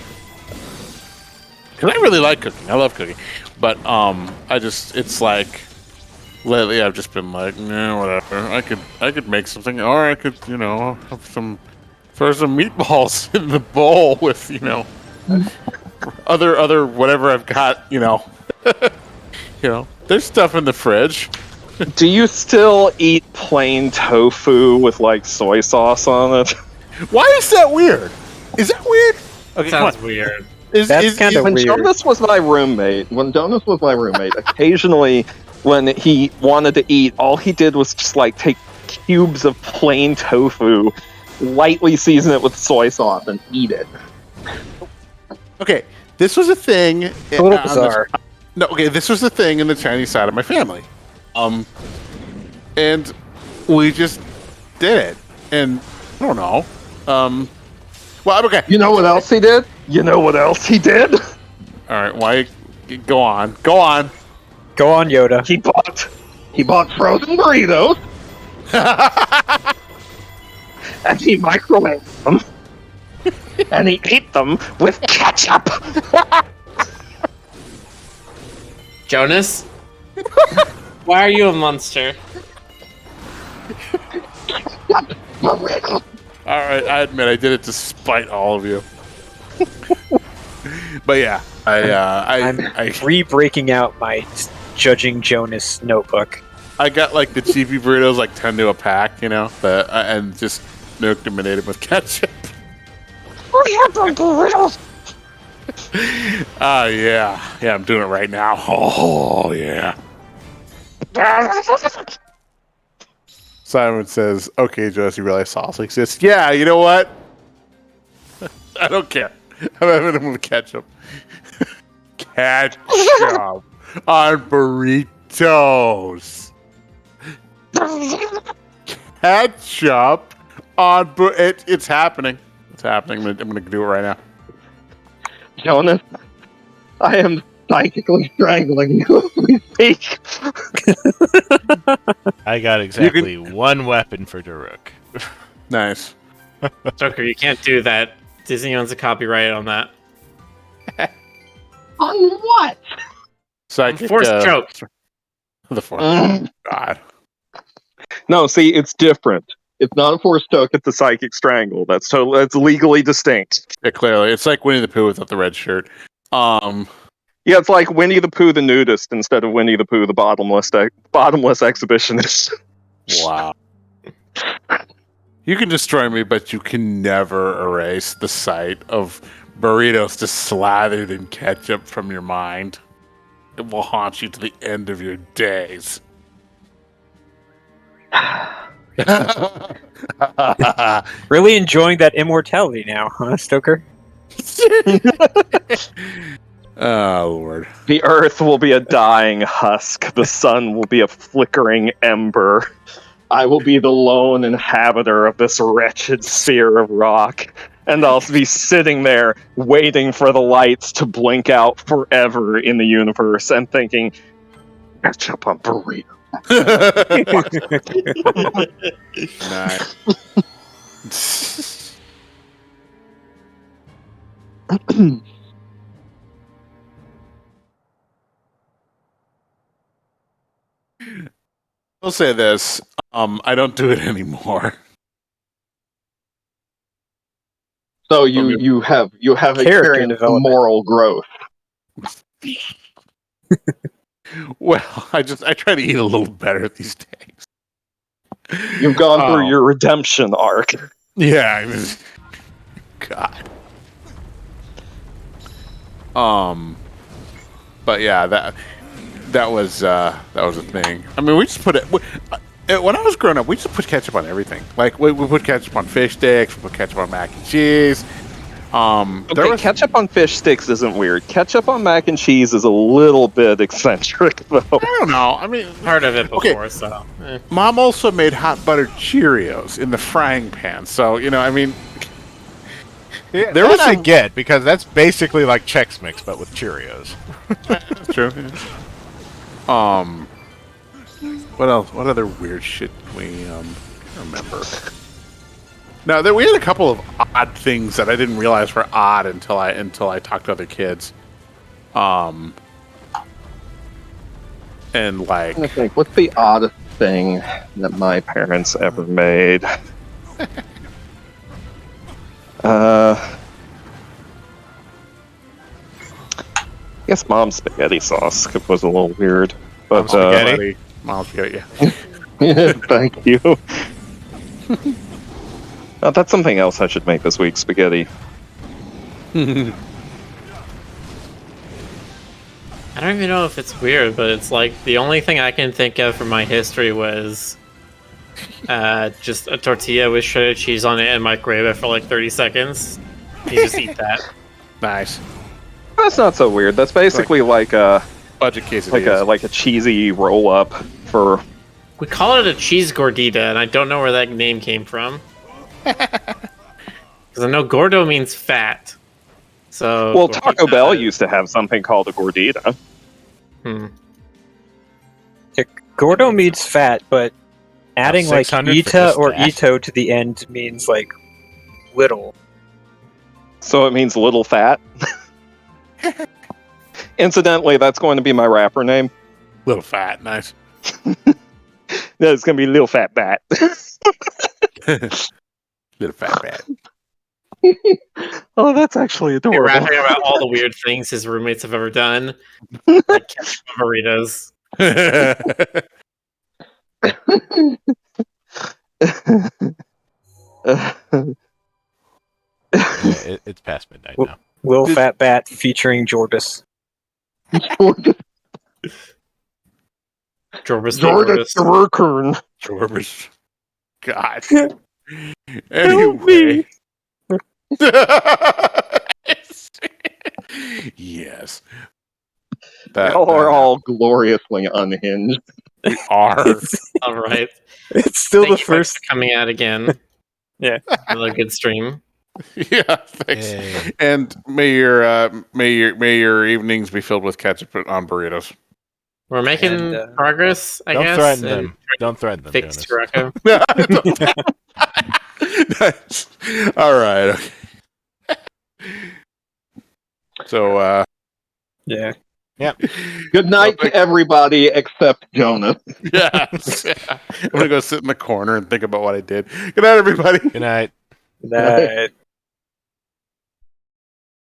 Because I really like cooking. I love cooking. But, it's like, lately I've just been like, nah, whatever. I could make something, or I could, have throw some meatballs in the bowl with, other whatever I've got, there's stuff in the fridge. Do you still eat plain tofu with like soy sauce on it? Why is that weird? Is that weird? Okay, come Sounds on. weird. That's kinda When weird. Jonas was my roommate, occasionally when he wanted to eat, all he did was just like take cubes of plain tofu, lightly season it with soy sauce, and eat it. Okay, this was a thing. It's a little bizarre. This was a thing in the Chinese side of my family. And we just did it. And I don't know. Well, okay. You know what else he did? All right, why? Go on. Go on, Yoda. He bought frozen burritos, and he microwaved them, and he ate them with ketchup. Jonas? Why are you a monster? All right, I admit I did it to spite all of you. But yeah, I'm I re-breaking out my judging Jonas notebook. I got like the cheapy burritos, like 10 to a pack, and just nuked them and ate them with ketchup. Yeah, I'm doing it right now. Oh yeah. Simon says, "Okay, Jonas, you realize sauce exists? Yeah, you know what? I don't care. I'm having them with ketchup. Ketchup on burritos. Ketchup on it's happening. It's happening. I'm gonna do it right now. Jonas, I am psychically strangling you as we speak. I got exactly one weapon for Daruk. Nice. Joker, you can't do that. Disney owns a copyright on that. On what? Psychic, Forced choke. The force. God. No, see, it's different. It's not a forced choke, it's a psychic strangle. That's legally distinct. Yeah, clearly. It's like Winnie the Pooh without the red shirt. Yeah, it's like Winnie the Pooh the nudist instead of Winnie the Pooh the bottomless exhibitionist. Wow. You can destroy me, but you can never erase the sight of burritos just slathered in ketchup from your mind. It will haunt you to the end of your days. Really enjoying that immortality now, huh, Stoker? Oh, Lord. The earth will be a dying husk. The sun will be a flickering ember. I will be the lone inhabitor of this wretched sphere of rock. And I'll be sitting there waiting for the lights to blink out forever in the universe and thinking, ketchup on burritos. Nice. I'll say this. I don't do it anymore. So you have Character experienced development. moral growth. Well, I try to eat a little better these days. You've gone through Oh, your redemption arc. Yeah, I mean, God. But yeah, that was a thing. I mean, we just put it. When I was growing up, we just put ketchup on everything. Like we put ketchup on fish sticks, we put ketchup on mac and cheese. Okay, ketchup on fish sticks isn't weird. Ketchup on mac and cheese is a little bit eccentric, though. I don't know. I mean, Part of it Okay. before, so. Mom also made hot buttered Cheerios in the frying pan, so I mean, Yeah, There that was I some- get, because that's basically like Chex Mix, but with Cheerios. that's true. What else? What other weird shit can we remember? No, we had a couple of odd things that I didn't realize were odd until I talked to other kids. And like, I think, what's the oddest thing that my parents ever made? I guess mom's spaghetti sauce was a little weird, but Mom's spaghetti, yeah. thank you. That's something else I should make this week: spaghetti. I don't even know if it's weird, but it's like the only thing I can think of from my history was just a tortilla with shredded cheese on it and microwave it for like 30 seconds. You just eat that. Nice. That's not so weird. That's basically like a Budget quesadillas. like a cheesy roll up for. We call it a cheese gordita, and I don't know where that name came from. Because I know gordo means fat. So Well, gordita- Taco Bell used to have something called a gordita. Gordo means fat, but adding like 600 for ita just or that. ito to the end means like little. So it means little fat. Incidentally, that's going to be my rapper name. Little fat, nice. No, it's going to be Little Fat Bat. Little fat bat. Oh, that's actually You're adorable. rapping about all the weird things his roommates have ever done. Like ketchup burritos. Yeah, it's past midnight now. Lil Fat Bat featuring Jorbus. Jorbus Jordan Rurkern. Jorbers. God. Help me. Yes. Y'all are all gloriously unhinged. are. All right. It's still Thank the you for first. coming out again. Yeah. Another good stream. Yeah, thanks. Yay. And may your evenings be filled with ketchup on burritos. We're making And, progress, I Don't guess. threaten and them. Don't threaten them, Fix Jonas. Jericho. Nice. All right. Okay. So, Yeah. Good night to everybody except Jonas. yeah. I'm gonna go sit in the corner and think about what I did. Good night, everybody. Good night. That